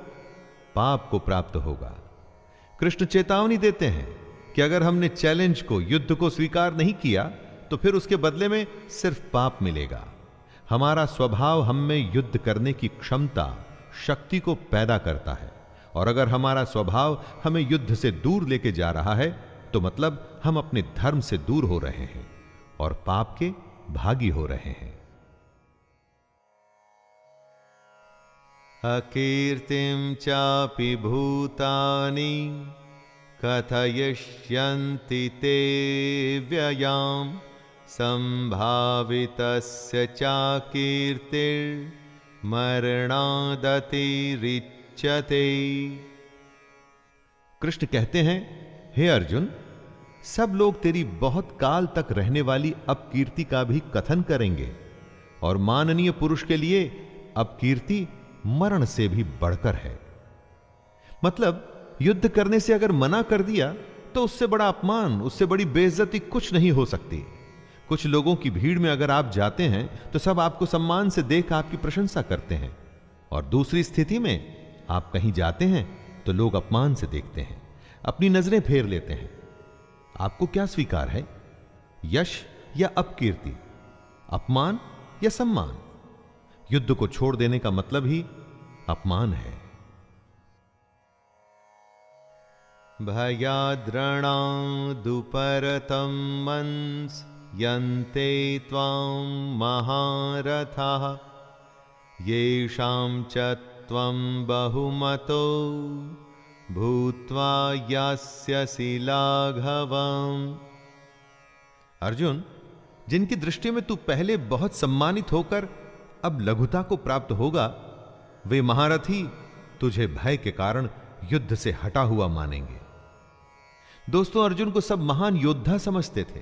पाप को प्राप्त होगा। कृष्ण चेतावनी देते हैं कि अगर हमने चैलेंज को, युद्ध को स्वीकार नहीं किया तो फिर उसके बदले में सिर्फ पाप मिलेगा। हमारा स्वभाव हम में युद्ध करने की क्षमता, शक्ति को पैदा करता है, और अगर हमारा स्वभाव हमें युद्ध से दूर लेके जा रहा है तो मतलब हम अपने धर्म से दूर हो रहे हैं और पाप के भागी हो रहे हैं। अकीर्तिं चापि भूतानि कथयिष्यन्ति ते व्ययां संभावितस्य चाकीर्तिर्मरणादतिरिच्यते। कृष्ण कहते हैं, हे अर्जुन, सब लोग तेरी बहुत काल तक रहने वाली अपकीर्ति का भी कथन करेंगे, और माननीय पुरुष के लिए अपकीर्ति मरण से भी बढ़कर है। मतलब युद्ध करने से अगर मना कर दिया तो उससे बड़ा अपमान, उससे बड़ी बेइज्जती कुछ नहीं हो सकती। कुछ लोगों की भीड़ में अगर आप जाते हैं तो सब आपको सम्मान से देख आपकी प्रशंसा करते हैं, और दूसरी स्थिति में आप कहीं जाते हैं तो लोग अपमान से देखते हैं, अपनी नजरें फेर लेते हैं। आपको क्या स्वीकार है, यश या अपकीर्ति, अपमान या सम्मान? युद्ध को छोड़ देने का मतलब ही अपमान है। भयाद्रणादुपरतं मंस यन्ते त्वां महारथाः येषां च त्वं बहुमतो भूत्वा यास्यसि लाघवम्। अर्जुन, जिनकी दृष्टि में तू पहले बहुत सम्मानित होकर अब लघुता को प्राप्त होगा, वे महारथी तुझे भय के कारण युद्ध से हटा हुआ मानेंगे। दोस्तों, अर्जुन को सब महान योद्धा समझते थे।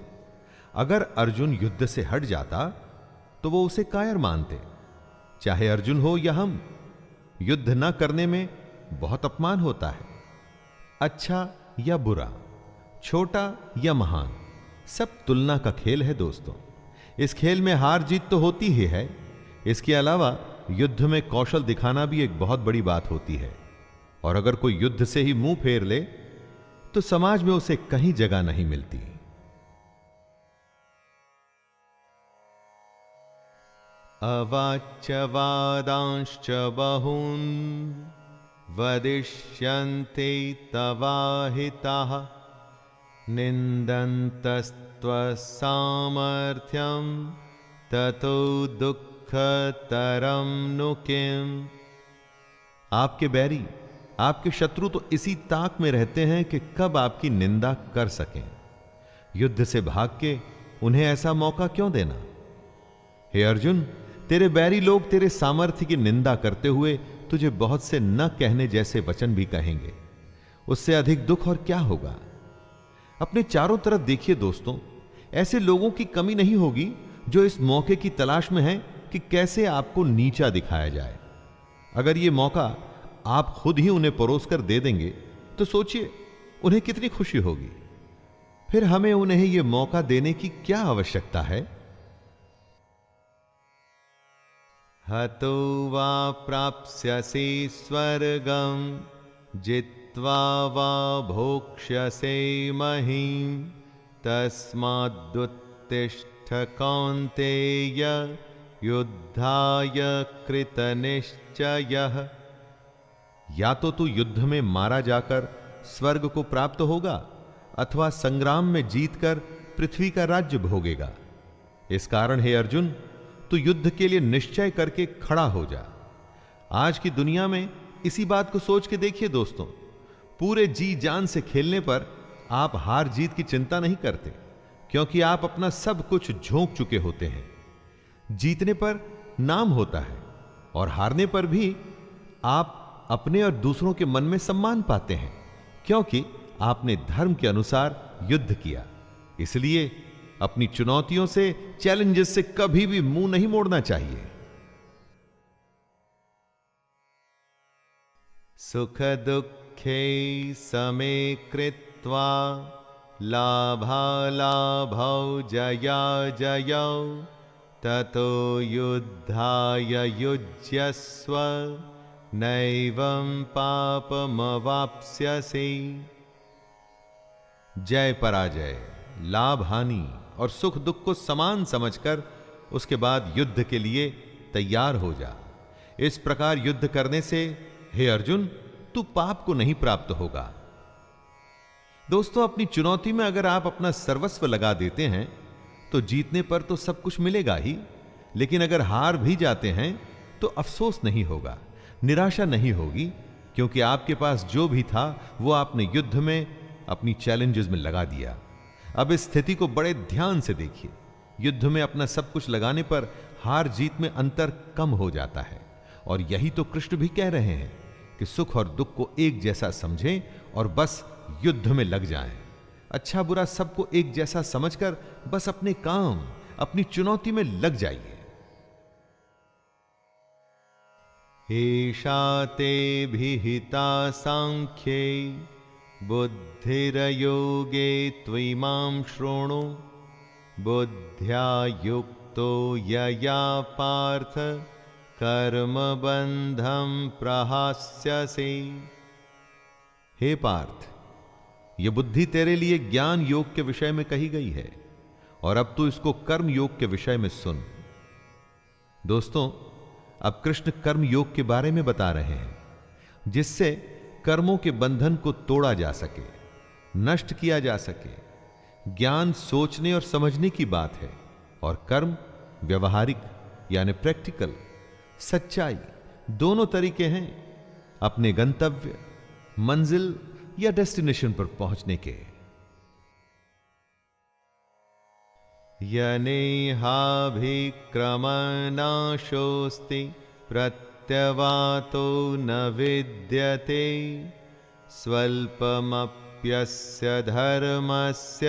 अगर अर्जुन युद्ध से हट जाता तो वो उसे कायर मानते। चाहे अर्जुन हो या हम, युद्ध न करने में बहुत अपमान होता है। अच्छा या बुरा, छोटा या महान, सब तुलना का खेल है दोस्तों। इस खेल में हार जीत तो होती ही है, इसके अलावा युद्ध में कौशल दिखाना भी एक बहुत बड़ी बात होती है। और अगर कोई युद्ध से ही मुंह फेर ले तो समाज में उसे कहीं जगह नहीं मिलती। अवाच्य वादांश्च बहून् वदिष्यन्ते तवाहिताः निन्दन्तस्त्वसामर्थ्यं ततो दुःखतरं नु किम्। आपके बैरी, आपके शत्रु तो इसी ताक में रहते हैं कि कब आपकी निंदा कर सकें। युद्ध से भाग के उन्हें ऐसा मौका क्यों देना? हे अर्जुन, तेरे बैरी लोग तेरे सामर्थ्य की निंदा करते हुए तुझे बहुत से न कहने जैसे वचन भी कहेंगे। उससे अधिक दुख और क्या होगा? अपने चारों तरफ देखिए दोस्तों, ऐसे लोगों की कमी नहीं होगी जो इस मौके की तलाश में हैं कि कैसे आपको नीचा दिखाया जाए। अगर ये मौका आप खुद ही उन्हें परोस कर दे देंगे तो सोचिए उन्हें कितनी खुशी होगी। फिर हमें उन्हें यह मौका देने की क्या आवश्यकता है? हतो वा प्राप्स्यसि स्वर्गं जित्वा वा भोक्ष्यसे महीं तस्मादुत्तिष्ठ कौन्तेय युद्धाय कृतनिश्चयः। या तो तू युद्ध में मारा जाकर स्वर्ग को प्राप्त होगा अथवा संग्राम में जीतकर पृथ्वी का राज्य भोगेगा। इस कारण हे अर्जुन, तू युद्ध के लिए निश्चय करके खड़ा हो जा। आज की दुनिया में इसी बात को सोच के देखिए दोस्तों, पूरे जी जान से खेलने पर आप हार जीत की चिंता नहीं करते, क्योंकि आप अपना सब कुछ झोंक चुके होते हैं। जीतने पर नाम होता है और हारने पर भी आप अपने और दूसरों के मन में सम्मान पाते हैं, क्योंकि आपने धर्म के अनुसार युद्ध किया। इसलिए अपनी चुनौतियों से, चैलेंजेस से कभी भी मुंह नहीं मोड़ना चाहिए। सुख दुखे समे कृत्वा लाभालाभौ जया जयौ ततो युद्धाय युज्यस्व नैवं पापमवाप्स्यसि। जय पराजय, लाभ हानि और सुख दुख को समान समझकर उसके बाद युद्ध के लिए तैयार हो जा। इस प्रकार युद्ध करने से हे अर्जुन, तू पाप को नहीं प्राप्त होगा। दोस्तों, अपनी चुनौती में अगर आप अपना सर्वस्व लगा देते हैं तो जीतने पर तो सब कुछ मिलेगा ही, लेकिन अगर हार भी जाते हैं तो अफसोस नहीं होगा, निराशा नहीं होगी, क्योंकि आपके पास जो भी था वो आपने युद्ध में, अपनी चैलेंजेस में लगा दिया। अब इस स्थिति को बड़े ध्यान से देखिए। युद्ध में अपना सब कुछ लगाने पर हार जीत में अंतर कम हो जाता है, और यही तो कृष्ण भी कह रहे हैं कि सुख और दुख को एक जैसा समझें और बस युद्ध में लग जाएं। अच्छा बुरा सबको एक जैसा समझकर बस अपने काम, अपनी चुनौती में लग जाइए। एषा ते विहिता सांख्ये बुद्धिर्योगे त्विमां शृणु बुद्ध्या युक्तो यया पार्थ कर्मबंधं प्रहास्यसि। हे पार्थ, यह बुद्धि तेरे लिए ज्ञान योग के विषय में कही गई है, और अब तू इसको कर्म योग के विषय में सुन। दोस्तों, अब कृष्ण कर्म योग के बारे में बता रहे हैं, जिससे कर्मों के बंधन को तोड़ा जा सके, नष्ट किया जा सके। ज्ञान सोचने और समझने की बात है, और कर्म व्यवहारिक यानी प्रैक्टिकल, सच्चाई, दोनों तरीके हैं अपने गंतव्य, मंजिल या डेस्टिनेशन पर पहुंचने के। यनेहाभिक्रमनाशोस्ति प्रत्यवातो न विद्यते स्वल्पमप्यस्य धर्मस्य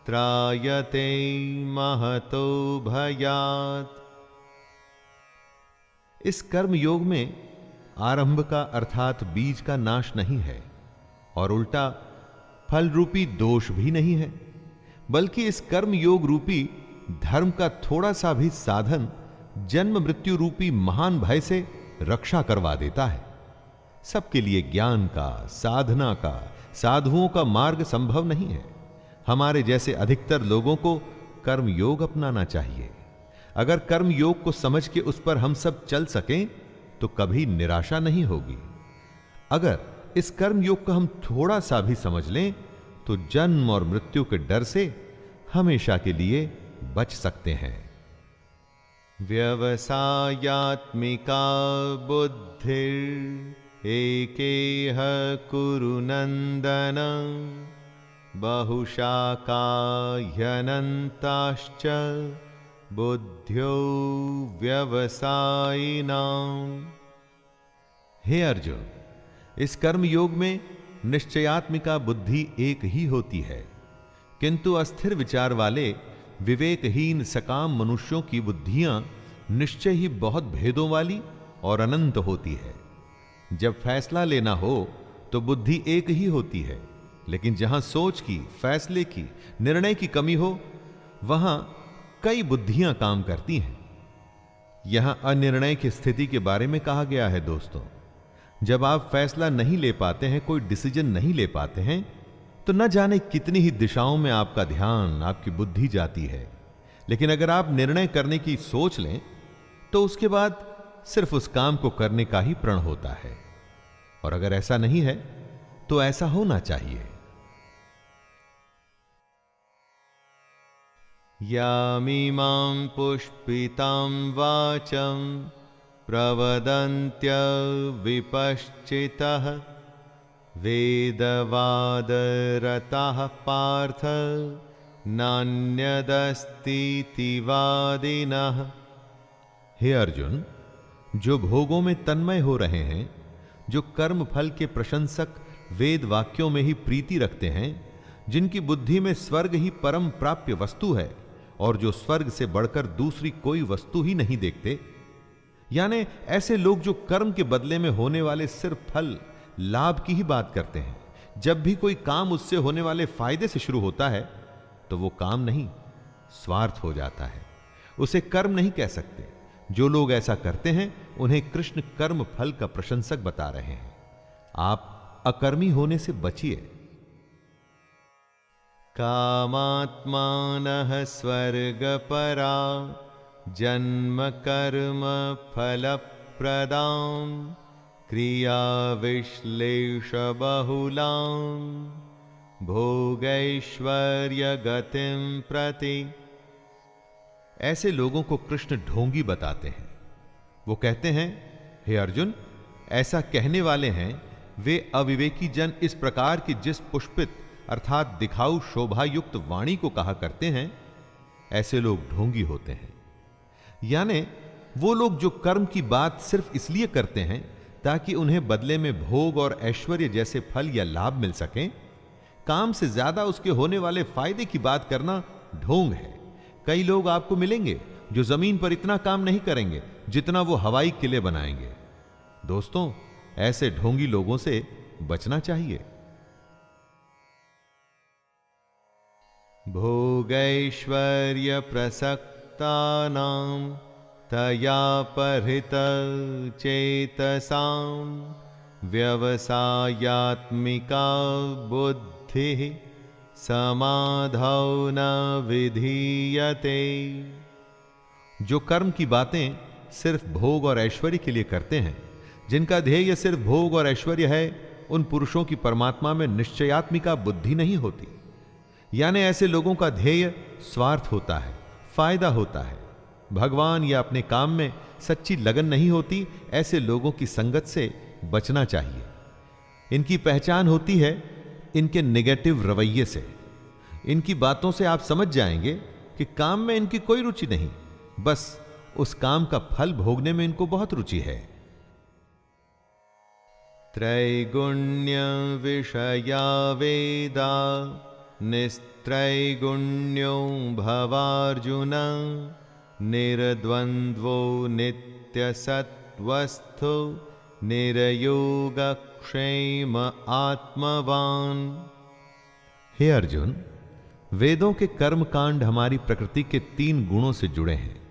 त्रायते महतो भयात्। इस कर्म योग में आरंभ का अर्थात बीज का नाश नहीं है, और उल्टा फल रूपी दोष भी नहीं है, बल्कि इस कर्म योग रूपी धर्म का थोड़ा सा भी साधन जन्म मृत्यु रूपी महान भय से रक्षा करवा देता है। सबके लिए ज्ञान का, साधना का, साधुओं का मार्ग संभव नहीं है। हमारे जैसे अधिकतर लोगों को कर्म योग अपनाना चाहिए। अगर कर्म योग को समझ के उस पर हम सब चल सकें तो कभी निराशा नहीं होगी। अगर इस कर्म योग को हम थोड़ा सा भी समझ लें तो जन्म और मृत्यु के डर से हमेशा के लिए बच सकते हैं। व्यवसायात्मिका बुद्धिर एकेह कुरु नंदन बहुशाखा ह्यनन्ताश्च बुद्ध्यो व्यवसायिनाम्। हे अर्जुन, इस कर्म योग में निश्चयात्मिका बुद्धि एक ही होती है, किंतु अस्थिर विचार वाले विवेकहीन सकाम मनुष्यों की बुद्धियां निश्चय ही बहुत भेदों वाली और अनंत होती है। जब फैसला लेना हो तो बुद्धि एक ही होती है, लेकिन जहां सोच की, फैसले की, निर्णय की कमी हो वहां कई बुद्धियां काम करती हैं। यहां अनिर्णय की स्थिति के बारे में कहा गया है। दोस्तों, जब आप फैसला नहीं ले पाते हैं, कोई डिसीजन नहीं ले पाते हैं, तो न जाने कितनी ही दिशाओं में आपका ध्यान, आपकी बुद्धि जाती है। लेकिन अगर आप निर्णय करने की सोच लें तो उसके बाद सिर्फ उस काम को करने का ही प्रण होता है। और अगर ऐसा नहीं है तो ऐसा होना चाहिए। यामिमां पुष्पितां वाचं प्रवदन्त्य विपश्चितः वेदवादरताः पार्थ नान्यदस्तीति वादिनः। हे अर्जुन, जो भोगों में तन्मय हो रहे हैं, जो कर्म फल के प्रशंसक वेद वाक्यों में ही प्रीति रखते हैं, जिनकी बुद्धि में स्वर्ग ही परम प्राप्य वस्तु है और जो स्वर्ग से बढ़कर दूसरी कोई वस्तु ही नहीं देखते, यानी ऐसे लोग जो कर्म के बदले में होने वाले सिर्फ फल लाभ की ही बात करते हैं। जब भी कोई काम उससे होने वाले फायदे से शुरू होता है तो वो काम नहीं, स्वार्थ हो जाता है, उसे कर्म नहीं कह सकते। जो लोग ऐसा करते हैं उन्हें कृष्ण कर्म फल का प्रशंसक बता रहे हैं। आप अकर्मी होने से बचिए। कामात्मानः स्वर्गपरा जन्म कर्म फल प्रदां क्रिया विश्लेष बहुलां भोगैश्वर्य गतिं प्रति। ऐसे लोगों को कृष्ण ढोंगी बताते हैं। वो कहते हैं, हे अर्जुन, ऐसा कहने वाले हैं वे अविवेकी जन इस प्रकार की जिस पुष्पित अर्थात दिखाऊ शोभा युक्त वाणी को कहा करते हैं, ऐसे लोग ढोंगी होते हैं। यानी वो लोग जो कर्म की बात सिर्फ इसलिए करते हैं ताकि उन्हें बदले में भोग और ऐश्वर्य जैसे फल या लाभ मिल सकें, काम से ज्यादा उसके होने वाले फायदे की बात करना ढोंग है। कई लोग आपको मिलेंगे जो जमीन पर इतना काम नहीं करेंगे जितना वो हवाई किले बनाएंगे। दोस्तों, ऐसे ढोंगी लोगों से बचना चाहिए। भोगैश्वर्य प्रसक्तानां तया परित चेतसां व्यवसायात्मिका बुद्धिः समाधौ न विधीयते। जो कर्म की बातें सिर्फ भोग और ऐश्वर्य के लिए करते हैं, जिनका ध्येय सिर्फ भोग और ऐश्वर्य है, उन पुरुषों की परमात्मा में निश्चयात्मिका बुद्धि नहीं होती। यानी ऐसे लोगों का ध्येय स्वार्थ होता है, फायदा होता है। भगवान या अपने काम में सच्ची लगन नहीं होती। ऐसे लोगों की संगत से बचना चाहिए। इनकी पहचान होती है इनके नेगेटिव रवैये से। इनकी बातों से आप समझ जाएंगे कि काम में इनकी कोई रुचि नहीं, बस उस काम का फल भोगने में इनको बहुत रुचि है। त्रैगुण्य विषया वेदा निस्त्रैगुण्यो भवार्जुन निर्द्वन्द्वो नित्यसत्वस्थो निर्योगक्षेम आत्मवान। हे अर्जुन, वेदों के कर्म कांड हमारी प्रकृति के 3 गुणों से जुड़े हैं।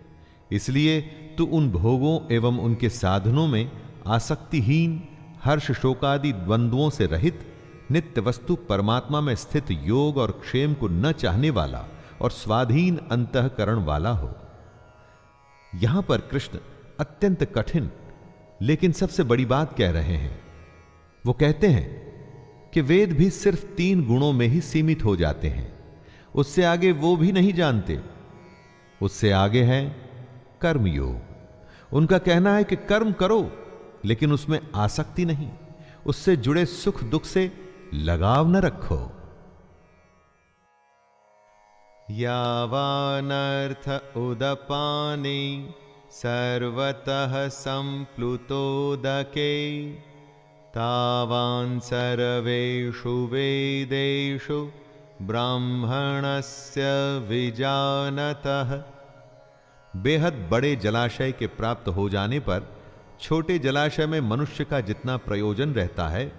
इसलिए तू उन भोगों एवं उनके साधनों में आसक्तिहीन, हर्ष शोकादि द्वंद्वों से रहित, नित्य वस्तु परमात्मा में स्थित योग और क्षेम को न चाहने वाला और स्वाधीन अंतःकरण वाला हो। यहां पर कृष्ण अत्यंत कठिन लेकिन सबसे बड़ी बात कह रहे हैं। वो कहते हैं कि वेद भी सिर्फ 3 गुणों में ही सीमित हो जाते हैं, उससे आगे वो भी नहीं जानते। उससे आगे है कर्मयोग। उनका कहना है कि कर्म करो लेकिन उसमें आसक्ति नहीं, उससे जुड़े सुख दुख से लगाव न रखो। यावानर्थ उदपाने सर्वतः संप्लुतोदके तावान् सर्वेषु वेदेषु ब्राह्मणस्य विजानतः। बेहद बड़े जलाशय के प्राप्त हो जाने पर छोटे जलाशय में मनुष्य का जितना प्रयोजन रहता है,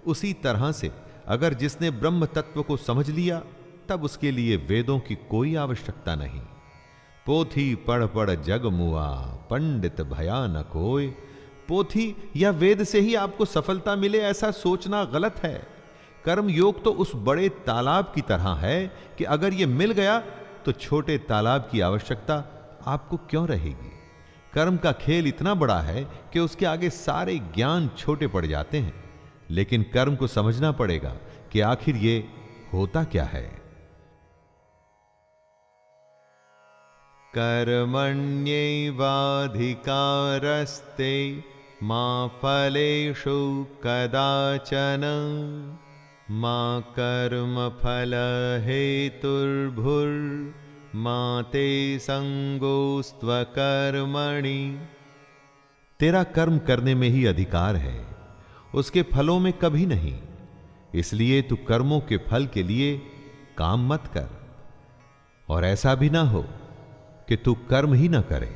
उसी तरह से अगर जिसने ब्रह्म तत्व को समझ लिया तब उसके लिए वेदों की कोई आवश्यकता नहीं। पोथी पढ़ पढ़ जग मुआ पंडित भया न कोय। पोथी या वेद से ही आपको सफलता मिले ऐसा सोचना गलत है। कर्म योग तो उस बड़े तालाब की तरह है कि अगर यह मिल गया तो छोटे तालाब की आवश्यकता आपको क्यों रहेगी। कर्म का खेल इतना बड़ा है कि उसके आगे सारे ज्ञान छोटे पड़ जाते हैं। लेकिन कर्म को समझना पड़ेगा कि आखिर ये होता क्या है। कर्मण्येवाधिकारस्ते मा फलेषु कदाचन मा कर्मफल हेतुर्भुर्मा ते संगोस्त्वकर्मणि। तेरा कर्म करने में ही अधिकार है, उसके फलों में कभी नहीं। इसलिए तू कर्मों के फल के लिए काम मत कर। और ऐसा भी ना हो कि तू कर्म ही ना करे।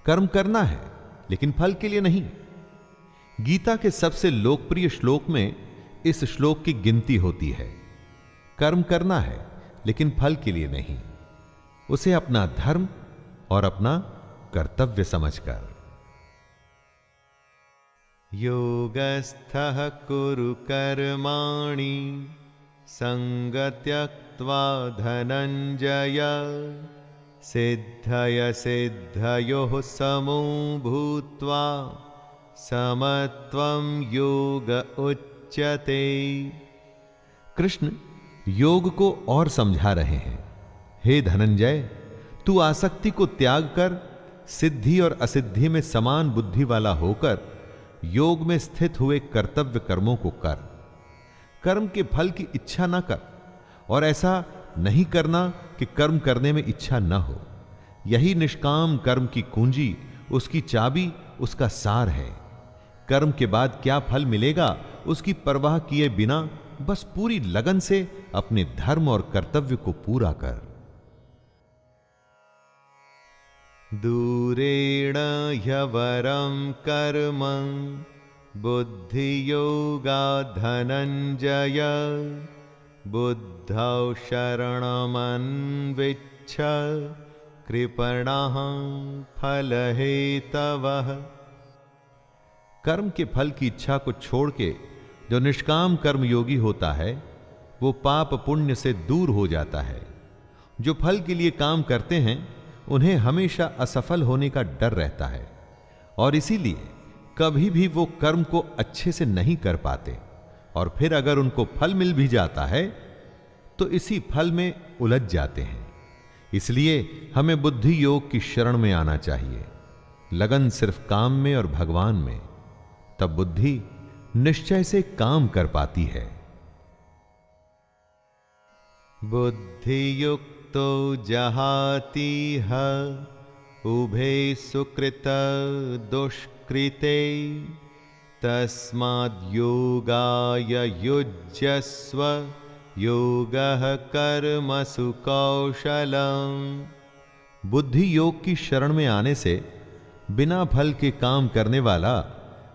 कर्म करना है लेकिन फल के लिए नहीं। गीता के सबसे लोकप्रिय श्लोक में इस श्लोक की गिनती होती है। कर्म करना है लेकिन फल के लिए नहीं, उसे अपना धर्म और अपना कर्तव्य समझकर। योगस्थः कुरु कर्माणि संगत्यक्त्वा धनंजय सिद्धय सिद्धयोः समो भूत्वा समत्वं योग उच्यते। कृष्ण योग को और समझा रहे हैं। हे धनंजय, तू आसक्ति को त्याग कर सिद्धि और असिद्धि में समान बुद्धि वाला होकर योग में स्थित हुए कर्तव्य कर्मों को कर। कर्म के फल की इच्छा न कर, और ऐसा नहीं करना कि कर्म करने में इच्छा न हो। यही निष्काम कर्म की कुंजी, उसकी चाबी, उसका सार है। कर्म के बाद क्या फल मिलेगा उसकी परवाह किए बिना बस पूरी लगन से अपने धर्म और कर्तव्य को पूरा कर। दूरेण ह्यवरं कर्म बुद्धि योगा धनंजय बुद्धौ शरणमन्विच्छ कृपणः फलहेतवः। कर्म के फल की इच्छा को छोड़ के जो निष्काम कर्म योगी होता है वो पाप पुण्य से दूर हो जाता है। जो फल के लिए काम करते हैं उन्हें हमेशा असफल होने का डर रहता है, और इसीलिए कभी भी वो कर्म को अच्छे से नहीं कर पाते, और फिर अगर उनको फल मिल भी जाता है तो इसी फल में उलझ जाते हैं। इसलिए हमें बुद्धि योग की शरण में आना चाहिए। लगन सिर्फ काम में और भगवान में, तब बुद्धि निश्चय से काम कर पाती है। बुद्धि युक्तो जहातीह उभे सुकृत दुष्कृते तस्माद् योगाय युज्यस्व योगः कर्मसु कौशलम्। बुद्धि योग की शरण में आने से बिना फल के काम करने वाला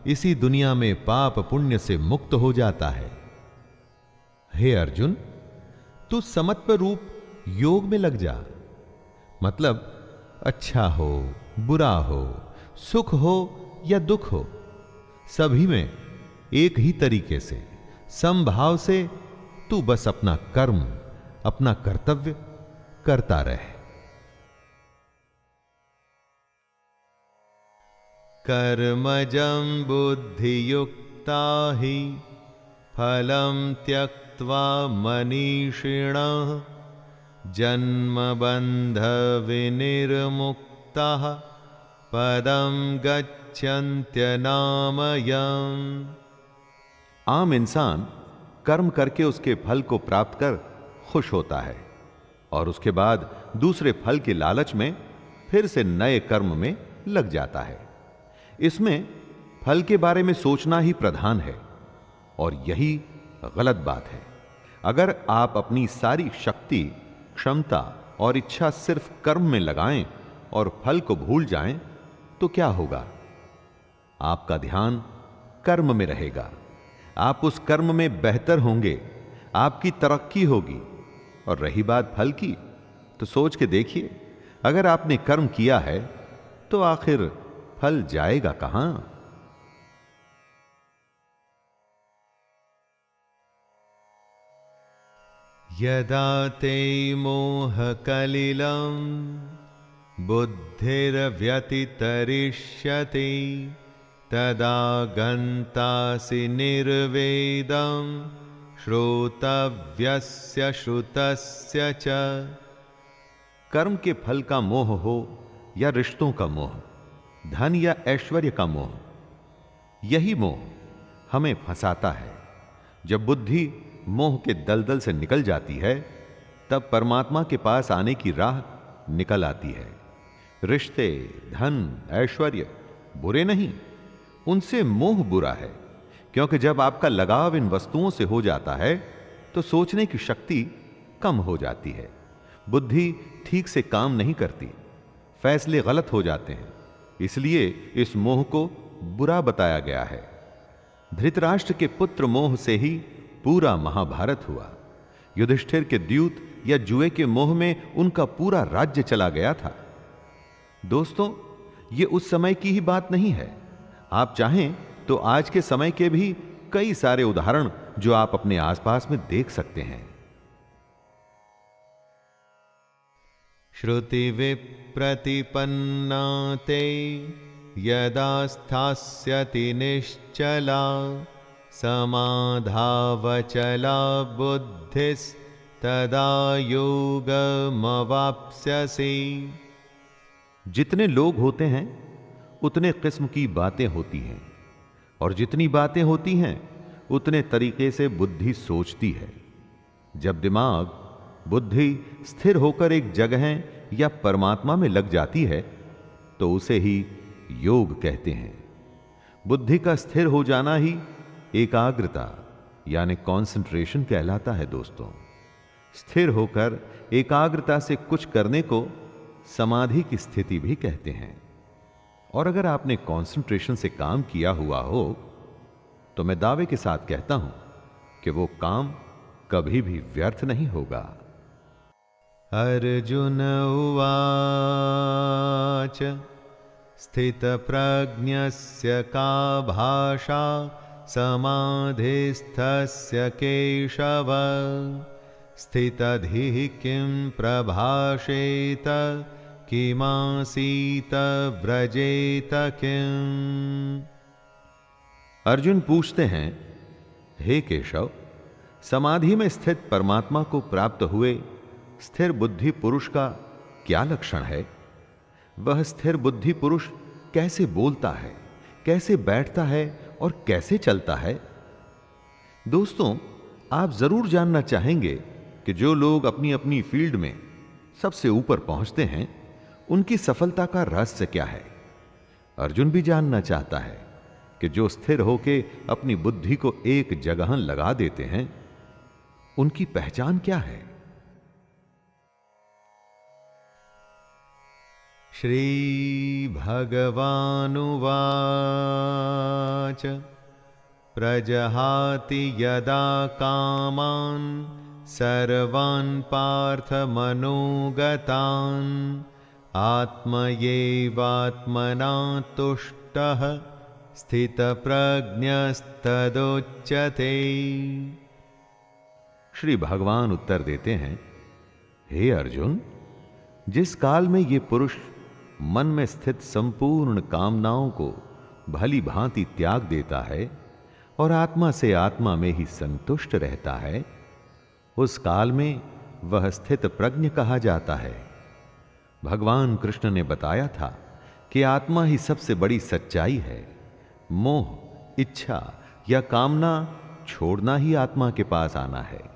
इसी दुनिया में पाप पुण्य से मुक्त हो जाता है। हे अर्जुन, तू समत्व रूप योग में लग जा। मतलब अच्छा हो बुरा हो, सुख हो या दुख हो, सभी में एक ही तरीके से समभाव से तू बस अपना कर्म, अपना कर्तव्य करता रहे। कर्मजं बुद्धियुक्ता हि फलं त्यक्त्वा मनीषिणः जन्मबन्ध विनिर्मुक्ताः पदं गच्छन्त्यनामयम्। आम इंसान कर्म करके उसके फल को प्राप्त कर खुश होता है, और उसके बाद दूसरे फल के लालच में फिर से नए कर्म में लग जाता है। इसमें फल के बारे में सोचना ही प्रधान है, और यही गलत बात है। अगर आप अपनी सारी शक्ति, क्षमता और इच्छा सिर्फ कर्म में लगाएं और फल को भूल जाएं तो क्या होगा? आपका ध्यान कर्म में रहेगा, आप उस कर्म में बेहतर होंगे, आपकी तरक्की होगी। और रही बात फल की, तो सोच के देखिए, अगर आपने कर्म किया है तो आखिर फल जाएगा कहां? यदा ते मोहकलिलं बुद्धिर्व्यतितरिष्यति तदा गन्तासि निर्वेदं श्रोतव्यस्य श्रुतस्य च। कर्म के फल का मोह हो या रिश्तों का मोह, धन या ऐश्वर्य का मोह, यही मोह हमें फंसाता है। जब बुद्धि मोह के दलदल से निकल जाती है तब परमात्मा के पास आने की राह निकल आती है। रिश्ते, धन, ऐश्वर्य बुरे नहीं, उनसे मोह बुरा है, क्योंकि जब आपका लगाव इन वस्तुओं से हो जाता है तो सोचने की शक्ति कम हो जाती है, बुद्धि ठीक से काम नहीं करती, फैसले गलत हो जाते हैं। इसलिए इस मोह को बुरा बताया गया है। धृतराष्ट्र के पुत्र मोह से ही पूरा महाभारत हुआ। युधिष्ठिर के द्यूत या जुए के मोह में उनका पूरा राज्य चला गया था। दोस्तों, ये उस समय की ही बात नहीं है। आप चाहें तो आज के समय के भी कई सारे उदाहरण जो आप अपने आसपास में देख सकते हैं। श्रुति विप्रतिपन्ना ते यदा स्थास्यति निश्चला समाधावचला बुद्धिस्तदा योगमवाप्स्यसि। जितने लोग होते हैं उतने किस्म की बातें होती हैं, और जितनी बातें होती हैं उतने तरीके से बुद्धि सोचती है। जब दिमाग, बुद्धि स्थिर होकर एक जगह या परमात्मा में लग जाती है तो उसे ही योग कहते हैं। बुद्धि का स्थिर हो जाना ही एकाग्रता यानी कंसंट्रेशन कहलाता है। दोस्तों, स्थिर होकर एकाग्रता से कुछ करने को समाधि की स्थिति भी कहते हैं। और अगर आपने कंसंट्रेशन से काम किया हुआ हो तो मैं दावे के साथ कहता हूं कि वो काम कभी भी व्यर्थ नहीं होगा। अर्जुन उवाच स्थितप्रज्ञस्य का भाषा समाधिस्थस्य केशव स्थितधिः किं प्रभाषेत किमासीत व्रजेत किम्। अर्जुन पूछते हैं, हे केशव, समाधि में स्थित परमात्मा को प्राप्त हुए स्थिर बुद्धि पुरुष का क्या लक्षण है? वह स्थिर बुद्धि पुरुष कैसे बोलता है, कैसे बैठता है और कैसे चलता है? दोस्तों, आप जरूर जानना चाहेंगे कि जो लोग अपनी अपनी फील्ड में सबसे ऊपर पहुंचते हैं उनकी सफलता का रहस्य क्या है। अर्जुन भी जानना चाहता है कि जो स्थिर होके अपनी बुद्धि को एक जगह लगा देते हैं उनकी पहचान क्या है। श्री भगवानुवाच प्रजहाति यदा कामान् सर्वान् पार्थ मनोगतान् आत्मयैवात्मना तुष्टः स्थितप्रज्ञस्तदुच्यते। श्री भगवान उत्तर देते हैं, हे अर्जुन, जिस काल में ये पुरुष मन में स्थित संपूर्ण कामनाओं को भली भांति त्याग देता है और आत्मा से आत्मा में ही संतुष्ट रहता है, उस काल में वह स्थित प्रज्ञ कहा जाता है। भगवान कृष्ण ने बताया था कि आत्मा ही सबसे बड़ी सच्चाई है। मोह, इच्छा या कामना छोड़ना ही आत्मा के पास आना है।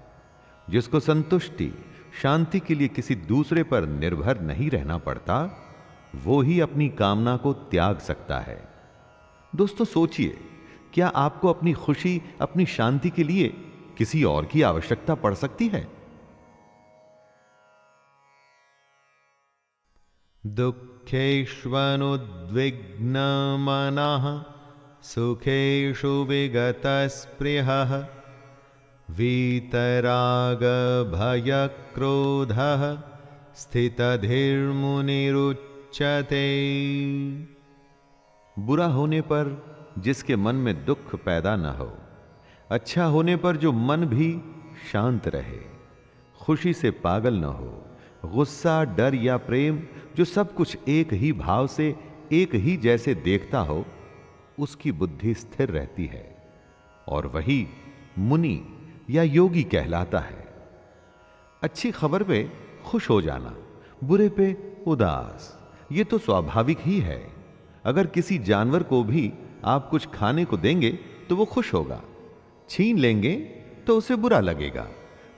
जिसको संतुष्टि, शांति के लिए किसी दूसरे पर निर्भर नहीं रहना पड़ता, वो ही अपनी कामना को त्याग सकता है। दोस्तों, सोचिए, क्या आपको अपनी खुशी, अपनी शांति के लिए किसी और की आवश्यकता पड़ सकती है? दुःखेष्वनुद्विग्नमनः सुखेषु विगतस्पृहः वीतरागभयक्रोधः स्थितधीर्मुनिरुच्यते। बुरा होने पर जिसके मन में दुख पैदा न हो, अच्छा होने पर जो मन भी शांत रहे, खुशी से पागल न हो, गुस्सा, डर या प्रेम, जो सब कुछ एक ही भाव से एक ही जैसे देखता हो, उसकी बुद्धि स्थिर रहती है और वही मुनि या योगी कहलाता है। अच्छी खबर पे खुश हो जाना, बुरे पे उदास, ये तो स्वाभाविक ही है। अगर किसी जानवर को भी आप कुछ खाने को देंगे तो वो खुश होगा, छीन लेंगे तो उसे बुरा लगेगा।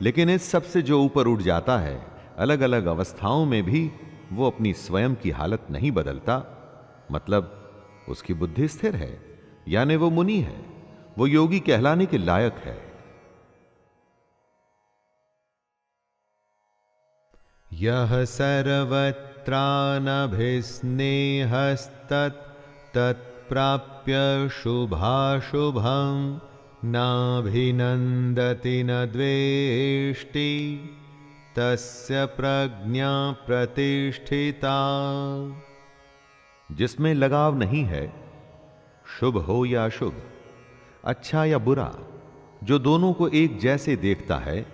लेकिन इस सब से जो ऊपर उठ जाता है, अलग अलग अवस्थाओं में भी वो अपनी स्वयं की हालत नहीं बदलता, मतलब उसकी बुद्धि स्थिर है, यानी वो मुनि है। वो योगी कहलाने के लायक है। यह सर्वत्रानभिस्नेहस्तत् तत्प्राप्य शुभाशुभं नाभिनन्दति न द्वेष्टि तस्य प्रज्ञा प्रतिष्ठिता। जिसमें लगाव नहीं है, शुभ हो या अशुभ, अच्छा या बुरा, जो दोनों को एक जैसे देखता है,